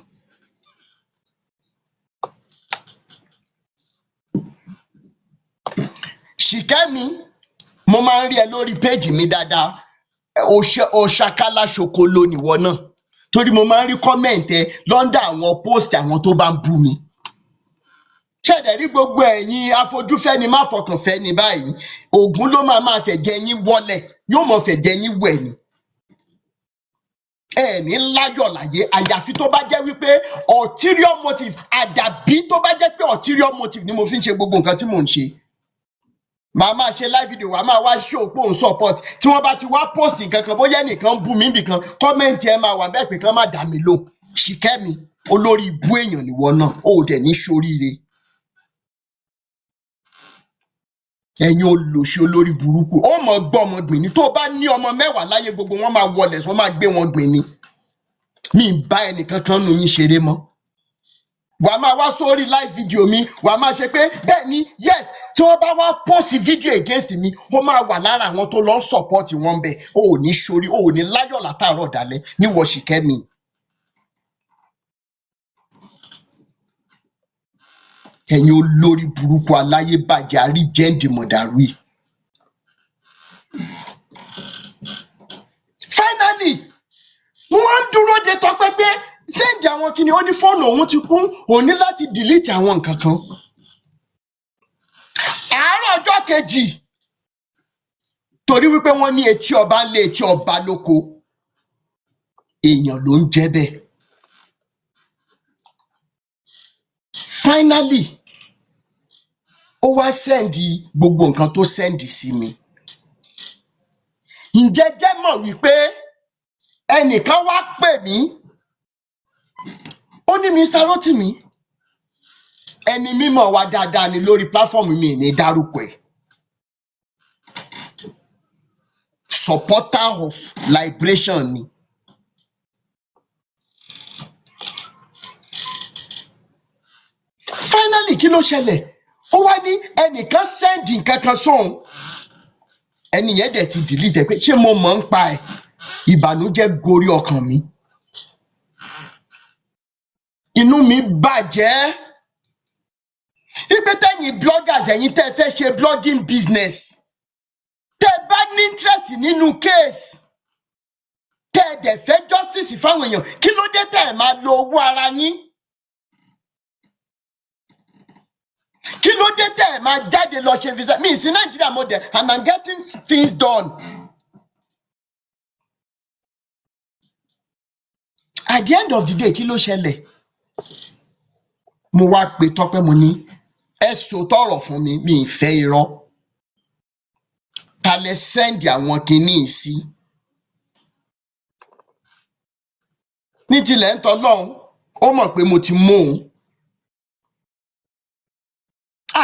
Ṣìkẹ́mi, mo máa ń rí ẹ lórí péjì mi dáadáa. Òṣàkálá ṣokolo nìwọ náà, torí mo máa ń rí kọ́mẹ̀ǹtì ẹ lọ́ndà àwọn post àwọn tó bá ń bú mi. Ṣẹ̀dẹ̀ rí gbogbo ẹ̀yin afojúfẹ́ni má fọkànfẹ́ni báyìí, Ògún ló máa fẹ̀jẹ̀ yín wọlẹ̀, yóò mọ̀ fẹ̀jẹ̀ yín wẹ̀ ni. Ẹ ní láyọ̀ láyé àyàfi tó bá jẹ́ wípé ulterior motive, àdàbí tó bá jẹ́ pé ulterior motive ni mo fi ń ṣe gbogbo nǹkan tí mò ń ṣe. Màá máa ṣe live video, wàá máa wá show pé òun support. Tí wọ́n bá ti wá post nǹkan kan, bóyá ẹnìkan bú mi nìkan, kọ́mẹ̀ntì ẹ máa wà bẹ́ẹ̀ pé kán má dá mi lóhùn. Ṣìkẹ́mi, olórí ibú èèyàn nìwọ náà, ó dẹ̀ ní ṣoríire. Ẹ̀yin olòṣì olórí burúkú, ó mọ̀ gbọ́ ọmọ gbìn ni. Tó bá ní ọmọ 10 láyé, gbogbo wọn máa wọlẹ̀, wọ́n máa gbé wọn gbìn ni. Mi ì bá ẹnìkankan nù yín ṣeré mọ́. Wàá máa wá sórí live video mi, wàá máa ṣe pé bẹ́ẹ̀ ni, yes, tí wọ́n bá wá post video against mi, ó máa wà lára àwọn tó lọ ń support wọn bẹ́ẹ̀. O ò ní ṣorí, o ò ní láyọ̀ látàárọ̀ dalẹ́ níwọ̀ Ṣìkẹ́mi. Ẹ̀yin olórí burúkú aláyébàjẹ́ àríjẹ́ǹdì mọ̀dàrú yìí. Finally, wọ́n ń dúró de Tọ́pẹ́ pé sẹ́ǹdì àwọn kìíní, ó ní fóònù òun ti kún, òun ní láti delete àwọn nǹkan kan. Àárọ̀ ọjọ́ kejì, torí wípé wọ́n ní etí ọba ń lé etí ọba lóko, èèyàn ló ń jẹ́ bẹ́ẹ̀. Finally, ó wá sẹ́ǹdì gbogbo nǹkan tó sẹ́ǹdì sí mi. Ǹjẹ́ jẹ́ mọ̀ wípé ẹnìkan wá pè mí, ó ní Mr. Rotimi, ẹni mímọ̀ wa dáadáa ni lórí platform mi ní dárúkọ ẹ̀. Supporter of liberation ni. Finally, kí ló ṣẹlẹ̀? Ó wá ní ẹnìkan sẹ́ǹdì nǹkan kan sóhun. Ẹni yẹn dẹ̀ ti delete ẹ̀ pé ṣé mo mọ̀ ń pa ẹ̀? Ìbànújẹ́ gorí ọkàn mi. Inú mi bàjẹ́. Ipe tẹ́yin bloggers, ẹ̀yin tẹ́ fẹ́ ṣe blogging business, tẹ́ bá ní interest nínú case, tẹ́ dẹ̀ fẹ́ justice fáwọn èèyàn, kí ló dé tẹ́ máa lo owó ara yín? Kí ló dé tẹ́ máa jáde lọ ṣe visa? Mi sí Nigeria mo dẹ̀, and I'm getting things done. At the end of the day, kí ló ṣẹlẹ̀? Mo wá pe Tọ́pẹ́, mo ní ẹ sòótọ́ ọ̀rọ̀ fún mi, mi ì fẹ́ irọ́. Ta lẹ sẹ́ǹdì àwọn kinní sí? Ní tilẹ̀ ń tọ́lọ́hún, ó mọ̀ pé mo ti mú òun.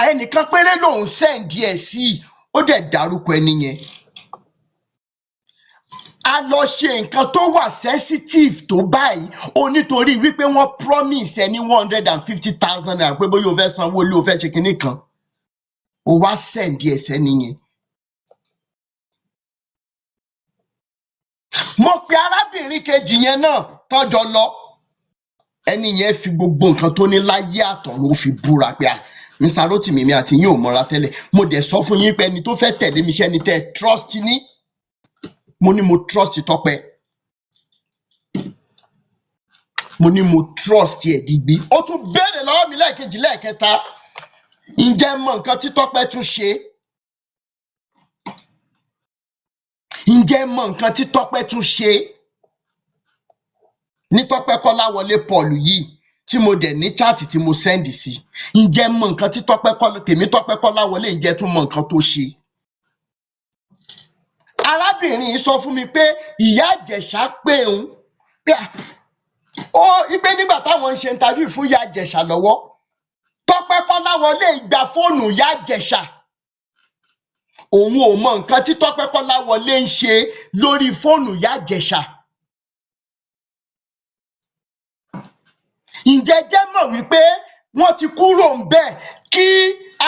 Ẹnìkan péré lòun sẹ́ǹdì ẹ̀ sí, ó dẹ̀ dárúkọ ẹni yẹn. a lọ ṣe nǹkan tó wà sensitive tó báyìí o nítorí wípé wọ́n promise ẹ ní 150,000 naira pé bóyá o fẹ́ sanwó ilé o fẹ́ ṣe kinní kan o wá send ẹsẹ̀ nìyẹn. mo pe arábìnrin kejì yẹn náà tọ́jọ lọ ẹni yẹn fi gbogbo nǹkan tó ní láyé àtọ̀run ó fi búra pé Mr. Rotimi mi àti yín ò mọra tẹ́lẹ̀ mo dẹ̀ sọ fún yín pé ẹni tó fẹ́ tẹ̀lé mi ṣẹ́ni tẹ́ trust ní mo ní mo trust Tọ́pẹ́ mo ní mo trust ẹ̀ digbí ó tún béèrè lọ́wọ́ mi lẹ́ẹ̀kejì lẹ́ẹ̀kẹta ǹjẹ́ mọ nǹkan tí Tọ́pẹ́ tún ṣe ǹjẹ́ mọ nǹkan tí Tọ́pẹ́ tún ṣe ní Tọ́pẹ́ Kọ́láwọlé Paul yìí tí mo dẹ̀ ní chaati tí mo send sí ǹjẹ́ mọ nǹkan tí Tọ́pẹ́ Kọ́láwọlé ǹjẹ́ tún mọ nǹkan tó ṣe. arábìnrin yìí sọ fún mi pé ìyá Ìjẹ̀ṣà pé òun pé nígbà táwọn ń ṣe interview fún ìyá Ìjẹ̀ṣà lọ́wọ́ Tọ́pẹ́ Kọ́láwọlé gba fóònù ìyá Ìjẹ̀ṣà òun ò mọ nǹkan tí Tọ́pẹ́ Kọ́láwọlé ń ṣe lórí fóònù ìyá Ìjẹ̀ṣà. ǹjẹ́ jẹ́ mọ̀ wípé wọ́n ti kúrò ń bẹ̀ kí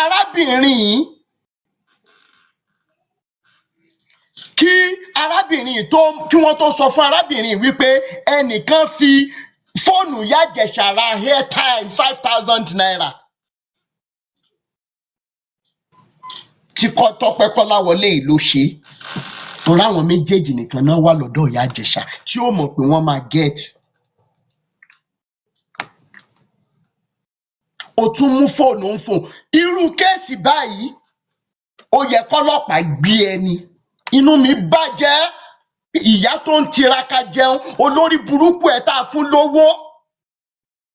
arábìnrin yìí kí wọ́n tó sọ fún arábìnrin wípé ẹnìkan fi fóònù ìyá Ìjẹ̀ṣà ra airtime 5,000 naira tí Tọ́pẹ́ Kọ́láwọlé yìí ló ṣe torí àwọn méjèèjì nìkan náà wà lọ́dọ̀ ìyá Ìjẹ̀ṣà tí ó mọ̀ pé wọ́n máa get. ó tún mú fóònù ń fò irú kéèsì báyìí ó yẹ kọ́lọ́pàá gbé ẹni inú mi bàjẹ́ ìyá tó ń tiraka jẹun olórí burúkú ẹ̀ tá a fún lówó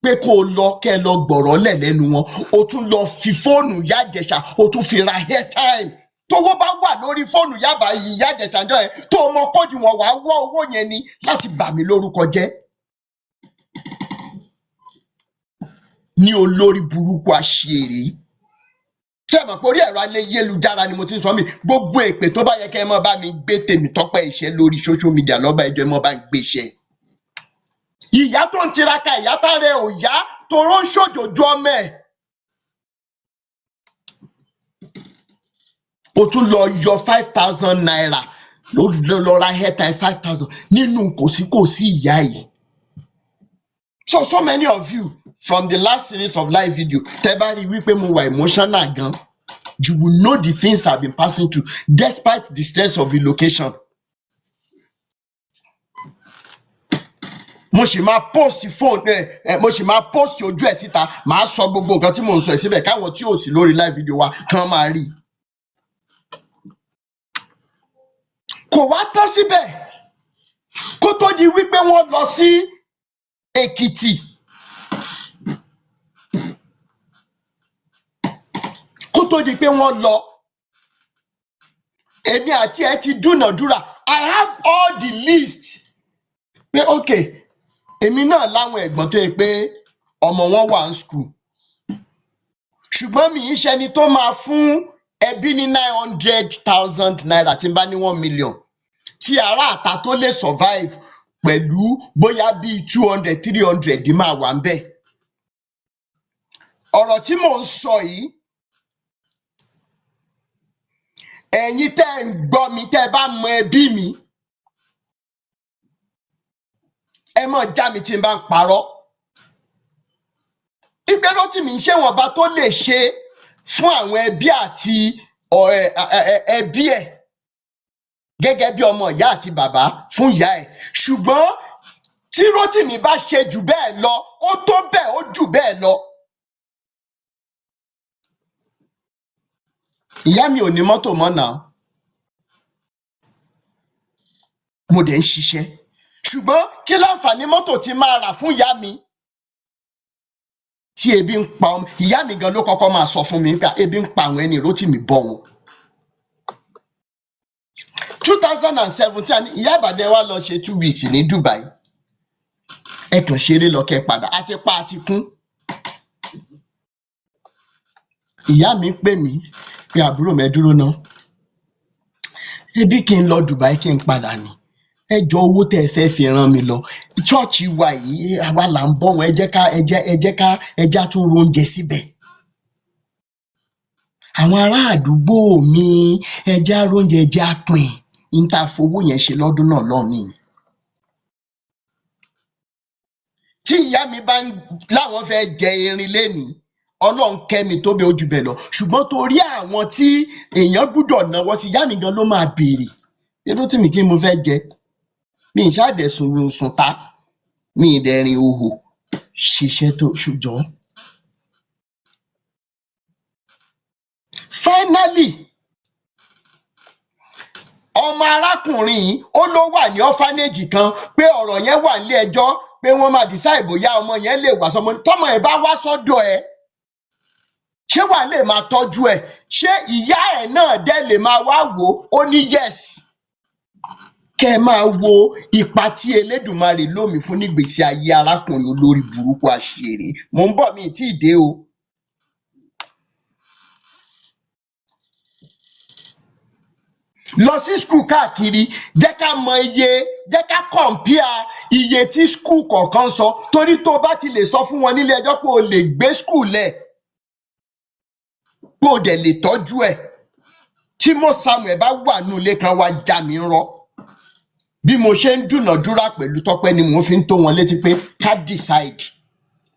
pé kó o lọ kẹ́ ẹ lọ gbọ̀rọ̀ lẹ̀ lẹ́nu wọn ó tún lọ fi fóònù ìyá Ìjẹ̀ṣà ó tún fi ra airtime tówó bá wà lórí fóònù ìyá Ìjẹ̀ṣà jọ ẹ tó mọ kóòdù wọn wàá wọ owó yẹn ni láti bà mí lórúkọ jẹ́. ní olórí burúkú àṣírí ṣé ẹ mọ̀ pé orí ẹ̀rọ ayélujára ni mo ti ń sọ mí gbogbo èpè tó bá yẹ kẹ́ ẹ mọ́ bá mi gbé Tèmítọ́pẹ́ iṣẹ́ lórí social media lọ́ba ẹjọ́ ẹ mọ́ bá ń gbé iṣẹ́. ìyá tó ń tiraka ìyá tààrẹ ò yá toró ń ṣòjòjò ọmọ ẹ̀ ó tún lọ yọ 5,000 naira lọ ra airtime 5,000 nínú kòsíkòsí ìyá yìí. So many of you from the last series of live video tẹ́ bá rí wípé mo wà emotional gan you will know the things I've been passing through despite the stress of relocation. mo sì máa post mo sì máa post ojú ẹ̀ síta màá sọ gbogbo nǹkan tí mò ń sọ ẹ̀ síbẹ̀ káwọn tí ò sí lórí live video wa kàn máa rí. kò wá tán síbẹ̀ kó tó di wípé wọ́n lọ sí Èkìtì kó tó di pé wọ́n lọ èmi àti ẹ ti dúnàdúrà I have all the list pé ok èmi náà láwọn ẹ̀gbọ́n tó yẹ pé ọmọ wọn wà ní school ṣùgbọ́n mi ń ṣẹni tó máa fún ẹbí ní 900,000 naira tí n bá ní 1 million tí ará àta tó lè survive pẹ̀lú bóyá bíi 200-300 máa wà ń bẹ̀. ọ̀rọ̀ tí mò ń sọ yìí ẹ̀yin tẹ́ ń gbọ́ mi tẹ́ bá mọ ẹbí mi ẹ mọ̀ já mi tí n bá ń parọ́. Ìgbẹ́ Rótìmí ń ṣèwọ̀nba tó lè ṣe fún àwọn ẹbí àti ẹbí ẹ̀ gẹ́gẹ́ bí ọmọ ìyá àti bàbá fún ìyá ẹ̀ ṣùgbọ́n tí Rótìmí bá ṣe jù bẹ́ẹ̀ lọ ó tó bẹ́ẹ̀ ó jù bẹ́ẹ̀ lọ. ìyá mi ò ní mọ́tò mọ́ náà mo dẹ̀ ń ṣiṣẹ́ ṣùgbọ́n kí láǹfààní mọ́tò tí máa rà fún ìyá mi tí ebi ń pa ọmọ ìyá mi gan ló kọ́kọ́ máa sọ fún mi pé ebi ń pa àwọn ẹni Rótìmí bọ̀ wọn. 2017 ìyá Ìbàdàn wa lọ ṣe 2 weeks ní Dubai ẹ kàn ṣeré lọ kẹ́ padà àti pa àti kún. ìyá mi pè mí pé àbúrò mi dúró náà ebi kí n lọ Dubai kí n padà ní ẹ jọ owó tẹ́ ẹ fẹ́ fi rán mi lọ ṣọ́ọ̀ṣì wa yìí àwa là ń bọ̀ wọ́n ẹ jẹ́ tún róúnjẹ síbẹ̀. Àwọn ará àdúgbò mi ẹ jẹ́ á róúnjẹ ẹ jẹ́ á pín in tá a fowó yẹn ṣe lọ́dún náà lọ́hùn nìyẹn. Tí ìyá mi bá láwọn fẹ́ jẹ erin lénìí Ọlọ́run kẹ́mi tó bẹ́ẹ̀ ó jù bẹ́ẹ̀ lọ ṣùgbọ́n torí àwọn tí èèyàn gbúdọ̀ náwó sí ìyá mi gan ló máa béèrè irú tí mi kí mo fẹ́ jẹ mi ì ṣàdẹ̀sùn sùn ta mi ì dẹ̀rìn òhò ṣiṣẹ́ tó ṣùjọ́. Finally ọmọ arákùnrin yìí ó ló wà ní orphanage kan pé ọ̀rọ̀ yẹn wà nílé ẹjọ́ pé wọ́n máa decide bóyá ọmọ yẹn lè wá sọmọ tọ́mọ ẹ̀ bá wá sọ́dọ̀ ẹ̀ ṣé wàá lè máa tọ́jú ẹ̀ ṣé ìyá ẹ̀ náà dẹ̀ lè máa wá wò ó ní yes. Kẹ́ ẹ máa wo ipa tí Elédùmarè lómi fún nígbèésí ayé arákùnrin olórí burúkú àṣìírí mò ń bọ̀ mi ì tí ì dé o. Lọ sí skul káàkiri jẹ́ ká mọ jẹ́ ká compare iye tí skul kọ̀ọ̀kan sọ torí tó bá ti lè sọ fún wọn nílé ẹjọ́ pé o lè gbé skul lẹ̀ pé o dẹ̀ lè tọ́jú ẹ̀ tí mo Samuel bá wà nínú ilé kan wá já mi rọ bí mo ṣe ń dúnàádúrà pẹ̀lú Tọ́pẹ́ ni mo fi ń tó wọn létí pé ká decide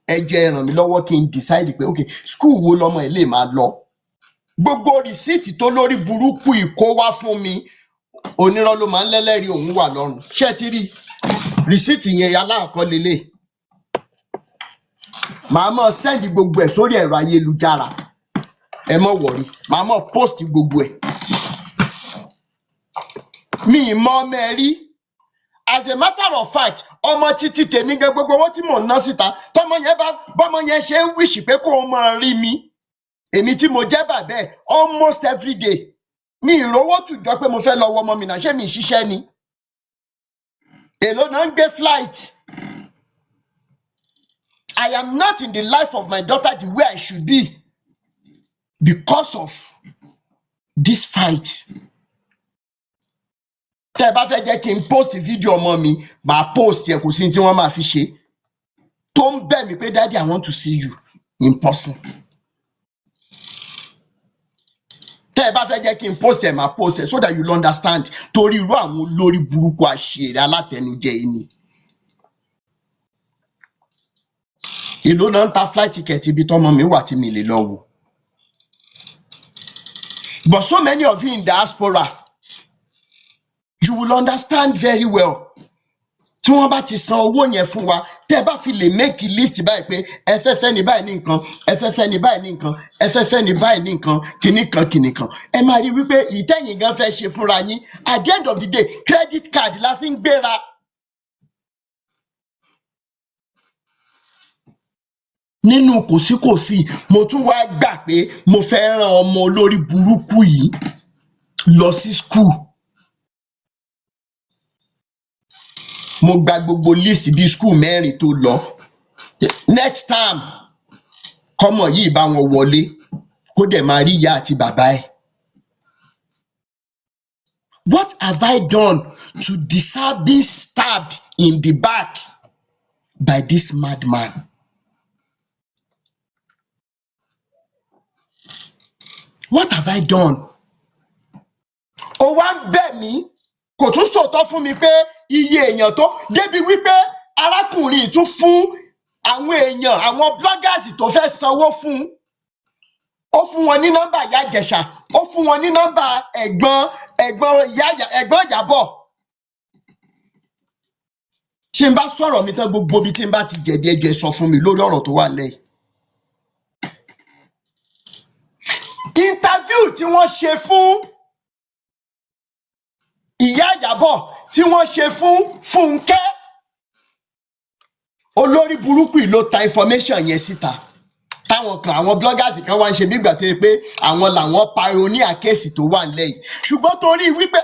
ẹ jẹ́ ẹ ràn mí lọ́wọ́ kí n decide pé ok skul wo lọmọ ẹ lè máa lọ. Gbogbo rìsíìtì tó lórí burúkú ìkó wá fún mi onírọ́ ló máa ń lẹ́lẹ́rìí òun wà lọ́rùn ṣé ẹ ti rí rìsíìtì yẹn aláàkọ́ lélẹ̀ màá mọ̀ sẹ́ndì gbogbo ẹ̀ sórí ẹ̀rọ ayélujára ẹ mọ̀ wọ̀rí màá mọ̀ post gbogbo ẹ̀ mi ì mọ ọmọ ẹ rí as a matter of fact ọmọ títí tèmi gan gbogbo owó tí mò ń ná síta bọ́mọ yẹn ṣe ń wíṣì pé kó o máa rí mi èmi tí mo jẹ́ bàbá ẹ̀ almost every day mi ìrówó tùjọ pé mo fẹ́ lọ wọ ọmọ mi náà ṣé mi ṣiṣẹ́ ni èló náà ń gbé flight. I am not in the life of my daughter the way I should be because of this fight. Tẹ́ ẹ bá fẹ́ jẹ́ kí n post fídíò ọmọ mi màá post ẹ̀ kò sí tí wọ́n máa fi ṣe tó ń bẹ̀ mí pé daddy I want to see you in person. Tẹ́ ẹ bá fẹ́ jẹ́ kí n post ẹ̀ máa post ẹ̀ so that you will understand torí irú àwọn olórí burúkú àṣírí alátẹnujẹ yìí ni. Èló náà ń ta flight ticket ibi tọ́mọ mi wà tí mi lè lọ wò. But so many of you in diaspora you will understand very well. Tí wọ́n bá ti san owó yẹn fún wa tẹ́ ẹ bá fi lè make list báyìí pé ẹ fẹ́ fẹ́ ní báyìí ní nǹkan ẹ fẹ́ fẹ́ ní báyìí ní nǹkan ẹ fẹ́ fẹ́ ní báyìí ní nǹkan kìnnì kan ẹ máa rí wípé ìtẹ̀yìn gan fẹ́ ṣe fúnra yín at the end of the day credit card la fi ń gbéra. Nínú kòsíkòsí mo tún wá gbà pé mo fẹ́ rán ọmọ olórí burúkú yìí lọ sí school. Mo gba gbogbo list bí school mẹ́rin tó lọ next time kọ́mọ yìí bá wọn wọlé kó dẹ̀ máa rí ìyá àti bàbá ẹ̀. What have I done to deserve being stabbed in the back by this madman? What have I done? Ó wá ń bẹ̀ mí kò tún sòótọ́ fún mi pé iye èèyàn tó débi wípé arákùnrin tún fún àwọn èèyàn àwọn bloggers tó fẹ́ sanwó fún ó fún wọn ní nọ́mbà ìyá Ìjẹ̀ṣà ó fún wọn ní nọ́mbà ẹ̀gbọ́n Ìyábọ̀. Tí n bá sọ̀rọ̀ mi tán gbogbo ibi tí n bá ti jẹ̀bi ẹjọ́ sọ fún mi lórí ọ̀rọ̀ tó wà lẹ́yìn. Interview tí wọ́n ṣe fún ìyá Ìyábọ̀ tí wọ́n ṣe fún Fúnkẹ́ olórí burúkú yìí ló ta information yẹn síta táwọn kan àwọn bloggers kan wá ń ṣe bí ìgbà tó yẹ pé àwọn làwọn pioneer kéèsì tó wà nílẹ̀ yìí ṣùgbọ́n torí wípé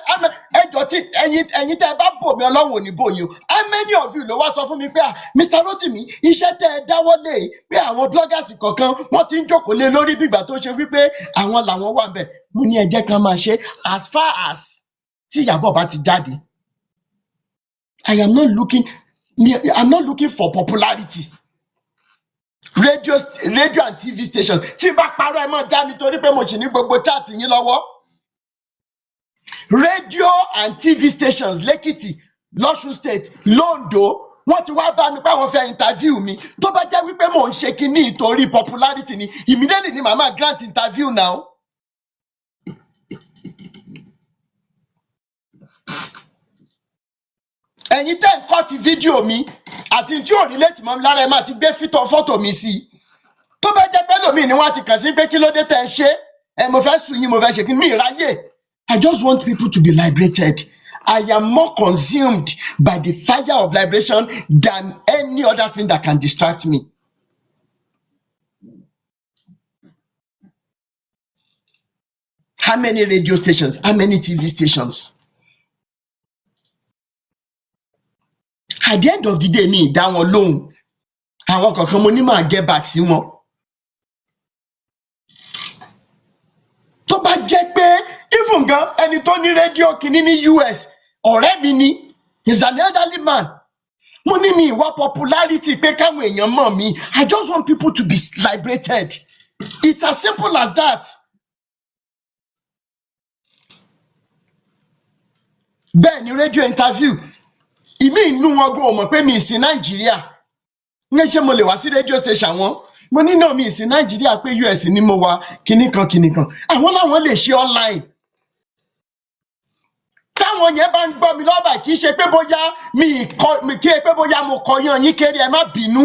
ẹjọ́ tí ẹ̀yin tẹ́ ẹ bá bò mí Ọlọ́run ò ní bò yín o how many of you ló wá sọ fún mi pé Mr. Rotimi iṣẹ́ tẹ́ ẹ dáwọ́ lé pé àwọn bloggers kọ̀ọ̀kan wọ́n ti ń jókòó lé lórí bí ìgbà tó ṣe wípé àwọn làwọn wà ń bẹ̀ mo ní ẹ jẹ́ kan máa ṣe as far as tí Ìyábọ̀ bá ti jáde I'm not looking for popularity. Radio and TV stations tí n bá parọ́ ẹ mọ̀ já mi torí pé mo ṣì ní gbogbo chat yín lọ́wọ́. Radio and TV stations lẹ́kìtì, lọ́ṣun state, londo, wọ́n ti wá bá mi pé àwọn fẹ́ interview mi. Tó bá jẹ́ wípé mò ń ṣe kinní torí popularity ni, immediately ni màmá grant interview now. Ẹ̀yin tẹ́ ń kọ́ ti fídíò mi àti tí ò relate mọ́ mi lára ẹ máa ti gbé fọ́tò mi sí. Tó bá jẹ́ pé lómi ni wọ́n ti kàn sí pé kí ló dé tẹ́ ẹ ṣe, mo fẹ́ sùn yín, mo fẹ́ ṣe kí mi ráyè. I just want people to be liberated. I am more consumed by the fire of liberation than any other thing that can distract me. How many radio stations? How many TV stations? At the end of the day, mi dá wọn lóhùn. Àwọn kankan mo ní máa get back sí wọn. Tó bá jẹ́ pé even gan ẹni tó ní rédíò kìíní ní US, ọ̀rẹ́ mi ni, he's an elderly man. Mo ní mi ìwà popularity pé káwọn èèyàn mọ̀ mi. I just want people to be liberated. It's as simple as that. Bẹ́ẹ̀ ni radio interview. Ìmí inú wọn gan ò mọ̀ pé mi ì sí Nàìjíríà. Ní ṣé mo lè wá sí radio station wọn? Mo ní náà mi ì sí Nàìjíríà pé US ni mo wà kinní kan. Àwọn làwọn lè ṣe online. Táwọn yẹn bá ń gbọ́ mi lọ́ba kì í ṣe pé bóyá kí ẹ pé bóyá mo kọyán yín kéré, ẹ má bínú.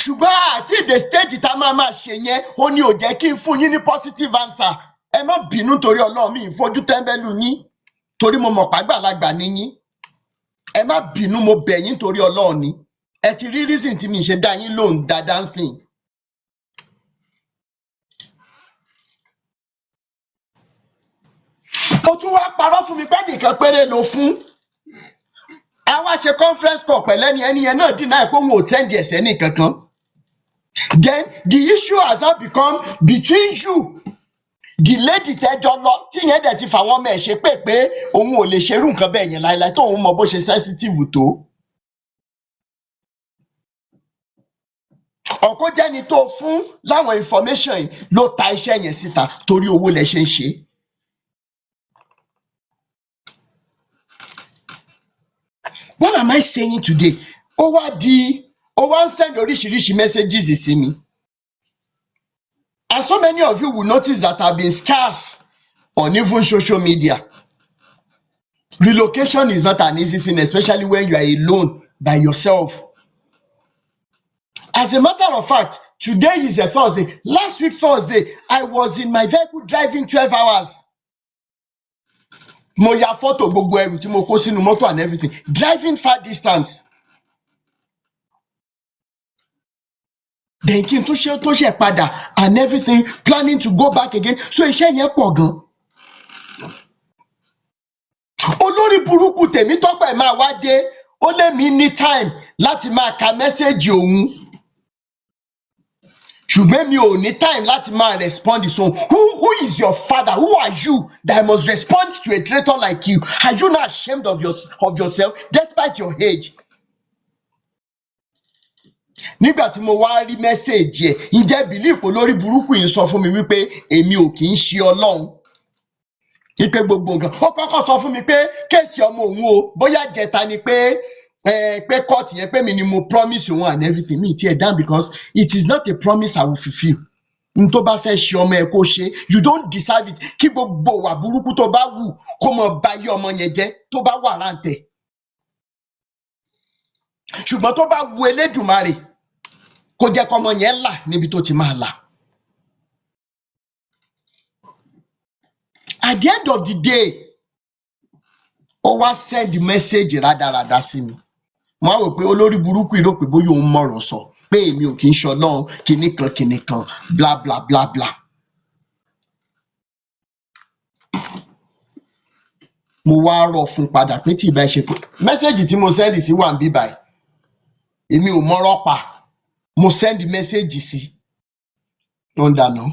Ṣùgbọ́n àti the stage tá máa ṣe yẹn, ó ní ò jẹ́ kí n fún yín ní positive answer. Ẹ má bínú torí Ọlọ́run, mi ì fojú tẹ́ńbẹ́lú yín torí mo mọ̀ pàgbàlagbà ni yín. Ẹ má bínú, mo bẹ̀ yín torí Ọlọ́run ni. Ẹ ti rí reason tí mi ṣe dá yín lóhùn dáadáa ń sìn. Ó tún wá parọ́ fún mi pé nìkan péré ló fún. A wá ṣe conference call pẹ̀lẹ́ ni ẹni yẹn náà deny pé òun ò send ẹsẹ̀ ní kankan. Then the issue has now become between you, the lady tẹ́jọ́ lọ tí yẹn dẹ̀ ti fàwọn ọmọ ẹ̀ ṣe pé òun ò lè ṣerú nǹkan bẹ́ẹ̀ yẹn láéláé tó òun mọ bó ṣe sensitive tó. Ọ̀kọ́ jẹ́ni tó fún láwọn information yìí ló ta iṣẹ́ yẹn síta torí owó lẹ ṣe ń ṣe. What am I saying today? Ó wá ń send oríṣiríṣi messages sí mi. And so many of you will notice that I've been scarce on even social media. Relocation is not an easy thing, especially when you are alone by yourself. As a matter of fact, today is a Thursday. Last week Thursday, I was in my vehicle driving 12 hours. Mo ya photo gbogbo ẹrù tí mo kó sínú mọ́tò and everything. Driving far distance. Then kí n tó ṣe padà and everything, planning to go back again. So iṣẹ́ yẹn pọ̀ gan. Olórí burúkú tèmi tọ́pẹ̀ máa wá dé, ó lé mi ní time láti máa ka mẹ́sẹ̀gì òun. Ṣùgbọ́n mi ò ní time láti máa respond. So who is your father? Who are you that I must respond to a traitor like you? Are you not ashamed of yourself despite your age? Nígbà tí mo wá rí mẹ́sẹ̀gì ẹ̀, ǹjẹ́ believe pé lórí burúkú yìí sọ fún mi wípé èmi ò kì í ṣe Ọlọ́run. Ipe gbogbo nǹkan. Ó kọ́kọ́ sọ fún mi pé kéèsì ọmọ òun o, bóyá jẹta ni pé court yẹn pé mi ni mo promise òun and everything. Mi ti ẹ̀ down because it is not a promise I will fulfill. N tó bá fẹ́ ṣe ọmọ ẹ kó ṣe, you don't deserve it. Kí gbogbo wà burúkú tó bá wù kó mọ bá yé ọmọ yẹn jẹ́ tó bá wà rántẹ̀. Ṣùgbọ́n tó bá wu Elédùmarè kó jẹ́ kọ́mọ yẹn là níbi tó ti máa là. At the end of the day, ó wá send message rádaràda sí mi. Mo á rò pé olórí burúkú ìró pé bóyá òun mọ̀rọ̀ sọ pé èmi ò kì í ṣe Ọlọ́run kinní kan bla bla bla bla. Mo wá rọ̀ fún padà pé tí ìbá ṣe pé message tí mo send sí wà ń bí báyìí. Èmi ò mọ̀rọ̀ pa. Mo send message sí. Ó ń dáná.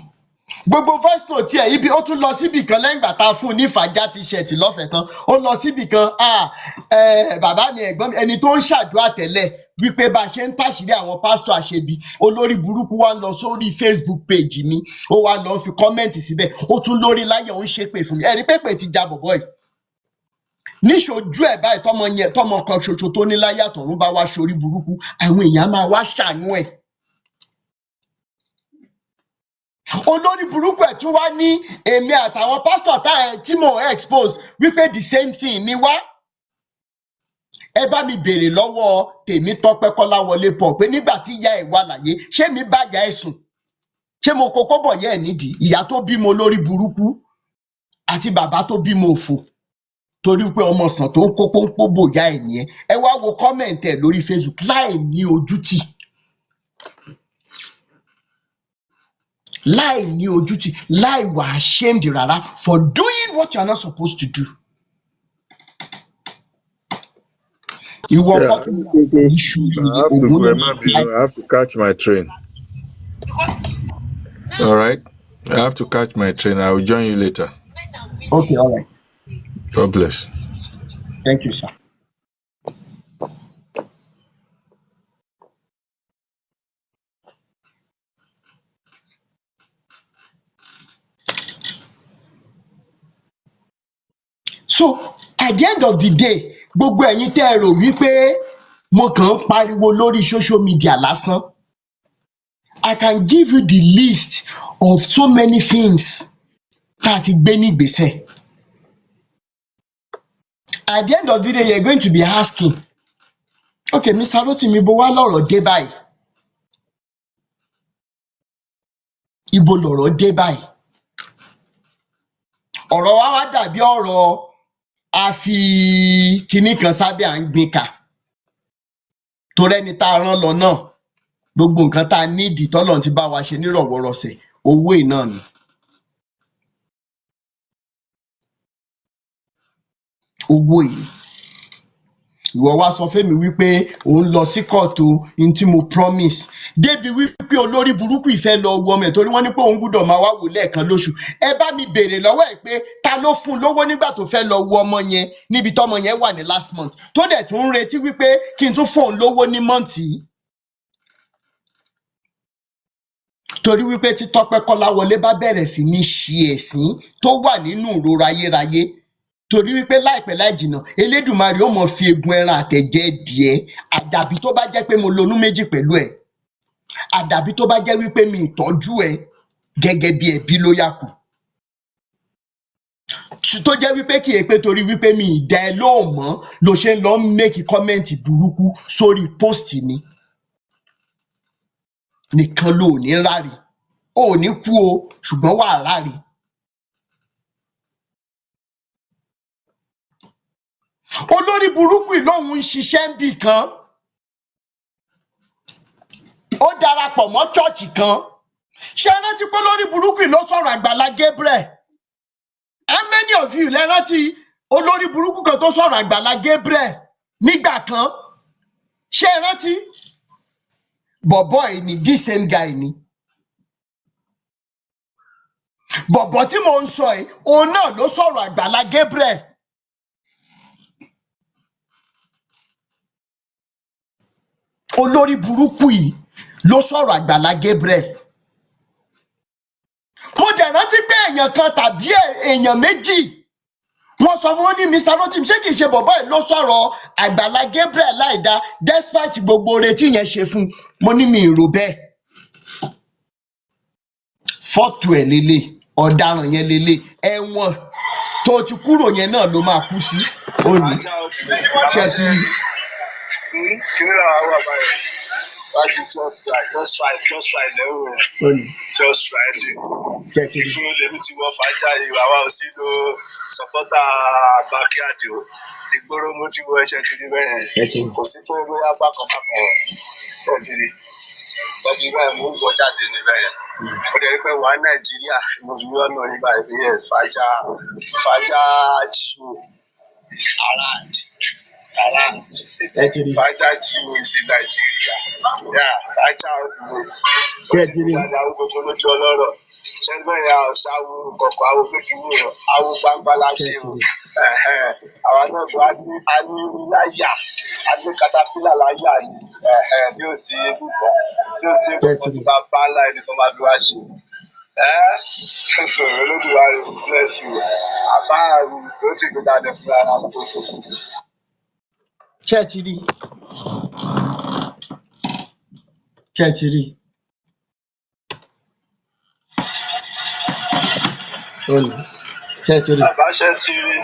gbogbo voice note ẹ̀ ibi ó tún lọ síbì kan lẹ́yìn ìgbà tá a fún un ní fàájà t-shirt lọ́fẹ̀ẹ́ tán ó lọ síbì kan bàbá mi ẹ̀gbọ́n mi ẹni tó ń ṣàdúrà tẹ́lẹ̀ wípé bá a ṣe ń tàṣírí àwọn pásítọ̀ àṣebi olórí burúkú wa ń lọ sórí Facebook page mi ó wá lọ fi kọ́mẹ́ǹtì síbẹ̀ ó tún lórí láyọ̀ ń ṣépè fún mi ẹ̀rí pépè ti ja bọ̀bọ̀ yìí níṣojú ẹ̀ báyìí tọmọ kan ṣoṣo tó ní láyé àtọ̀run bá wá ṣorí burúkú àwọn èèyàn máa wá ṣàánú ẹ̀ olórí burúkú ẹ̀ tún wá ní èmi àtàwọn pásítọ̀ tí mò ń expose wípé the same thing ni wá ẹ bá mi béèrè lọ́wọ́ Tèmítọ́pẹ́ Kọ́láwọlé Paul pé nígbà tí ìyá ẹ̀ wà láyé ṣé mi bá ìyá ẹ̀ sùn ṣé mo kókó bọ̀ yẹ́ ẹ̀ nídìí ìyá tó bímọ olórí burúkú àti bàbá tó bímọ òfò torí pé ọmọ sàn tó ń kó pọ́npọ́ bòyá ẹ̀ nìyẹn ẹ wá wo kọ́mẹ̀ntì ẹ̀ lórí Facebook láì ní ojútì láì wà ashamed rárá for doing what you are not supposed to do. Ìwọ Yeah, kọ́ tó ní I have to catch my train. All right. I have to catch my train. I will join you later. Okay, all right. God bless. Thank you, sir. So at the end of the day gbogbo ẹ̀yin tẹ́ ẹ rò wípé mo kàn ń pariwo lórí social media lásán I can give you the list of so many things tá a ti gbé ní ìgbésẹ̀. At the end of the day you are going to be asking okay Mr. Rotimi ibo wá lọ̀rọ̀ dé báyìí ibo lọ̀rọ̀ dé báyìí ọ̀rọ̀ wa wá dàbí ọ̀rọ̀ a fi kinní kan sábẹ́ à ń gbin kà torí ẹni tá a rán lọ náà gbogbo nǹkan tá a nídìí tọ́lọ́run ti bá wa ṣe nírọ̀wọ́rọ̀sẹ̀ owó iná ni owó yìí ìwọ wá sọ fẹ́mi wípé òun lọ sí kóòtù ní tí mo promise débi wípé olórí burúkú ìfẹ́ lọ wọ ọmọ ẹ̀ torí wọ́n ní pé òun gbúdọ̀ máa wá wò lẹ́ẹ̀kan lóṣù ẹ bá mi béèrè lọ́wọ́ ẹ̀ pé ta ló fún un lówó nígbà tó fẹ́ lọ wo ọmọ yẹn níbi tọ́mọ yẹn wà ní last month tó dẹ̀ tún ń retí wípé kí n tún fún òun lówó ní mọ́ǹtì yìí torí wípé tí Tọ́pẹ́ Kọ́láwọlé bá bẹ̀rẹ̀ sí ní ṣe ẹ̀sín tó wà nínú ìrora ayérayé torí wípé láìpẹ́ láì jìnnà Elédùmarè ó mọ̀ fi egun ẹran àtẹ̀jẹ́ díẹ̀ àdàbí tó bá jẹ́ pé mo lonú méjì pẹ̀lú ẹ̀ àdàbí tó bá jẹ́ wípé mi ìtọ́jú ẹ gẹ́gẹ́ bí ẹbí ló yà kù tó jẹ́ wípé kì í pé torí wípé mi ìdá ẹ lóòmọ́ ló ṣe ń lọ make kọ́mẹ́ǹtì burúkú sórí post mi nìkan ló ò ní rárí ò ní kú o ṣùgbọ́n wà rárí. olórí burúkú yìí lòun ń ṣiṣẹ́ ń bì kan ó darapọ̀ mọ́ chọ́ọ̀chì kan ṣé ẹ rántí pé olórí burúkú yìí ló sọ̀rọ̀ Àgbàlá Gabriel how many of you lẹ rántí olórí burúkú kan tó sọ̀rọ̀ Àgbàlá Gabriel nígbà kan ṣé ẹ rántí bọ̀bọ̀ yìí ni this same guy ni bọ̀bọ̀ tí mò ń sọ yìí òun náà ló sọ̀rọ̀ Àgbàlá Gabriel. olórí burúkú yìí ló sọ̀rọ̀ Àgbàlá Gabriel mo dẹ̀ rántí pé èèyàn kan tàbí èèyàn méjì wọ́n sọ fún wọn ní Mr. Rotimi ṣé kìí ṣe bọ̀bọ́ yìí ló sọ̀rọ̀ Àgbàlá Gabriel láìda despite gbogbo oore tí yẹn ṣe fún mo ní mi ìrò bẹ́ẹ̀ fọ́tò ẹ̀ lélẹ̀ ọ̀daràn yẹn lélẹ̀ ẹ̀wọ̀n tó ti kúrò yẹn náà ló máa kú sí òní ṣe ti rí. Kí ni àwọn àwọn àbáyọ? Láti just try lẹ́wọ̀ just try it. Ìgboro lèmi ti wọ fàájà yìí, àwa ò sí lo sọpọ́tà bákíàdì o. Ìgboro mo ti wọ ẹsẹ̀ ti rí bẹ́ẹ̀. Kò sí pé bóyá bákan ẹ̀ ti rí. Lọ́dún ìgbà yẹn mo ń wọ jáde níbẹ̀ yẹn. Mo dẹ̀ rí pé wà á Nàìjíríà mo fi wọ́n náà nígbà yẹn yes fàájà jíò around. Fàájà jíò ṣe Nàìjíríà. Fàájà ọdún. Fàájà gbogbo lójú ọlọ́rọ̀. ṣẹ́gbẹ́ yẹn ṣáwó kọ̀ọ̀kan àwo kékeré o àwo gbangba láṣẹ o àwọn náà tó a ní láyà a ní katapila láyà ni bí ó sì ebùkọ́ tí ó sì ebùkọ́ tó bá bá ńlá ẹni tó máa fi wá ṣe olódùwárí bless you àbá àrùn tó ti gbé dáadé fún ara tó tó. Chetiri. Olè. Chetiri. Bàbá Chetiri.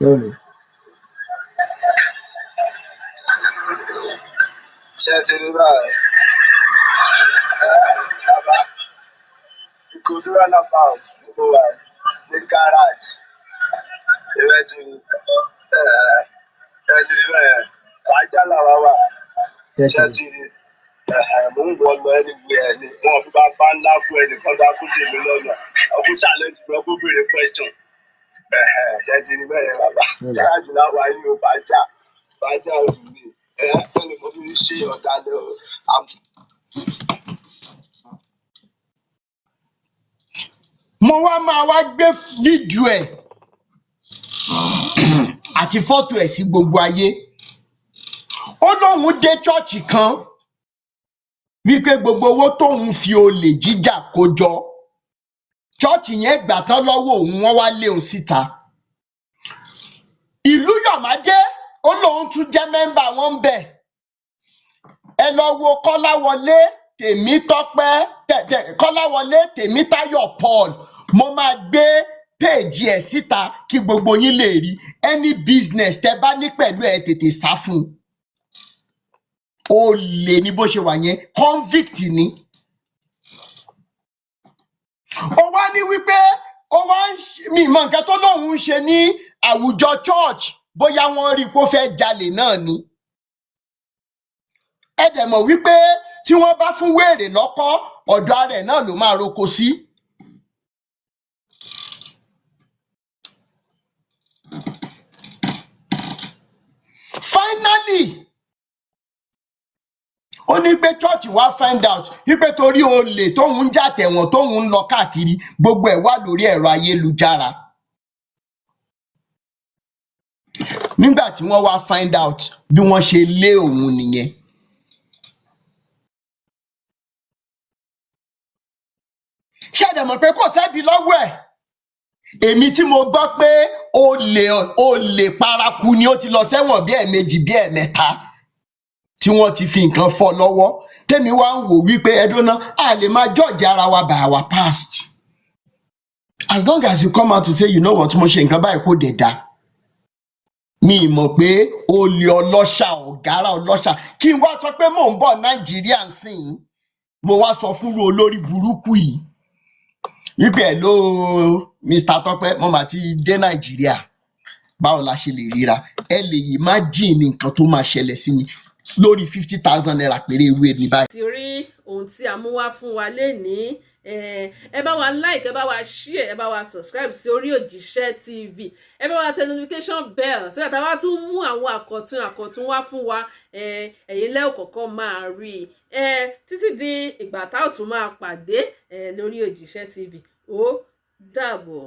Olè. Chetiri báyìí. Bàbá ìkòdú runabout gbogbo wa ní garage. Chetiri bẹ́ẹ̀ fàájà làwa wà. Chetiri mo ń wọ lọ anywhere ni wọn fi bá ńlá fún ẹnìkan bá kú tèmi lọ́nà ọkùn challenge mi ọkùn béèrè question. Chetiri bẹ́ẹ̀ bàbá garage làwa yìí ó fàájà òtù mi ẹni mo fi ń ṣe ọ̀dàlẹ̀ o. Mo máa wá gbé fídíò ẹ̀ àti fọ́tò ẹ̀ sí gbogbo ayé. Ó lóun dé chọ́ọ̀chì kan wípé gbogbo owó tóun fi olè jíjà kó jọ chọ́ọ̀chì yẹn gbà tán lọ́wọ́ òun wọ́n wá lé òun síta. Ìlú Yọ̀mádé ó lóun tún jẹ́ mẹ́mbà wọn ń bẹ̀. Ẹ lọ wo Kọ́láwọlé Tèmítáyọ̀ Paul mo máa gbé péèjì ẹ̀ síta kí gbogbo yín lè rí any business tẹ́ bá ní pẹ̀lú ẹ̀ tètè sá fún un. Olè ní bó ṣe wà yẹn convict ni. Ó wá ní wípé mi mọ nǹkan tó lóun ń ṣe ní àwùjọ church bóyá wọ́n rí i pé ó fẹ́ jalè náà ni. Ẹ dẹ̀ mọ̀ wípé tí wọ́n bá fún wèrè lọ́kọ́ ọ̀dọ̀ ara ẹ̀ náà ló máa roko sí. Finally ó ní pé church wá find out wípé torí olè tóun ń jà tẹ̀wọ̀n tóun ń lọ káàkiri gbogbo ẹ̀ wà lórí ẹ̀rọ ayélujára. Nígbà tí wọ́n wá find out bí wọ́n ṣe lé òun nìyẹn. Ṣé ẹ dẹ̀ mọ̀ pé kò sẹ́bi lọ́wọ́ ẹ̀? Èmi tí mo gbọ́ pé olè paraku ni ó ti lọ sẹ́wọ̀n bí ẹ̀ẹ̀mejì bí ẹ̀ẹ̀mẹ́ta tí wọ́n ti fi nǹkan fọ́ lọ́wọ́ tèmi wá ń wò wípé ẹdún náà a lè máa judge ara wa by our past. As long as you come out to say you know what mo ṣe nǹkan báyìí kò dẹ̀ dá. Mi mọ̀ pé olè ọlọ́ṣà ọ̀gára ọlọ́ṣà kí n wá sọ pé mò ń bọ̀ Nàìjíríà sìn mo wá sọ fún olórí burúkú yìí wípé ẹ̀ ló Mr. Tọ́pẹ́ mo mà ti dé Nàìjíríà báwo la ṣe lè ríra ẹ lè yìí má jìn ní nǹkan tó máa ṣẹlẹ̀ sí mi lórí 50,000 naira péré ìwé ní báyìí. ti rí ohun tí a mú wá fún wa lénìí ẹ bá wa like ẹ bá wa share ẹ bá wa subscribe sí Orí Òjíṣẹ́ TV ẹ bá wa tẹ notification bell sílẹ̀ tá a bá tún mú àwọn àkọ̀tun wá fún wa ẹ̀yin lẹ́ ò kọ́kọ́ máa rí títí di ìgbà tá ò tún máa pàdé lórí Òjíṣẹ́ TV ó dàbọ̀.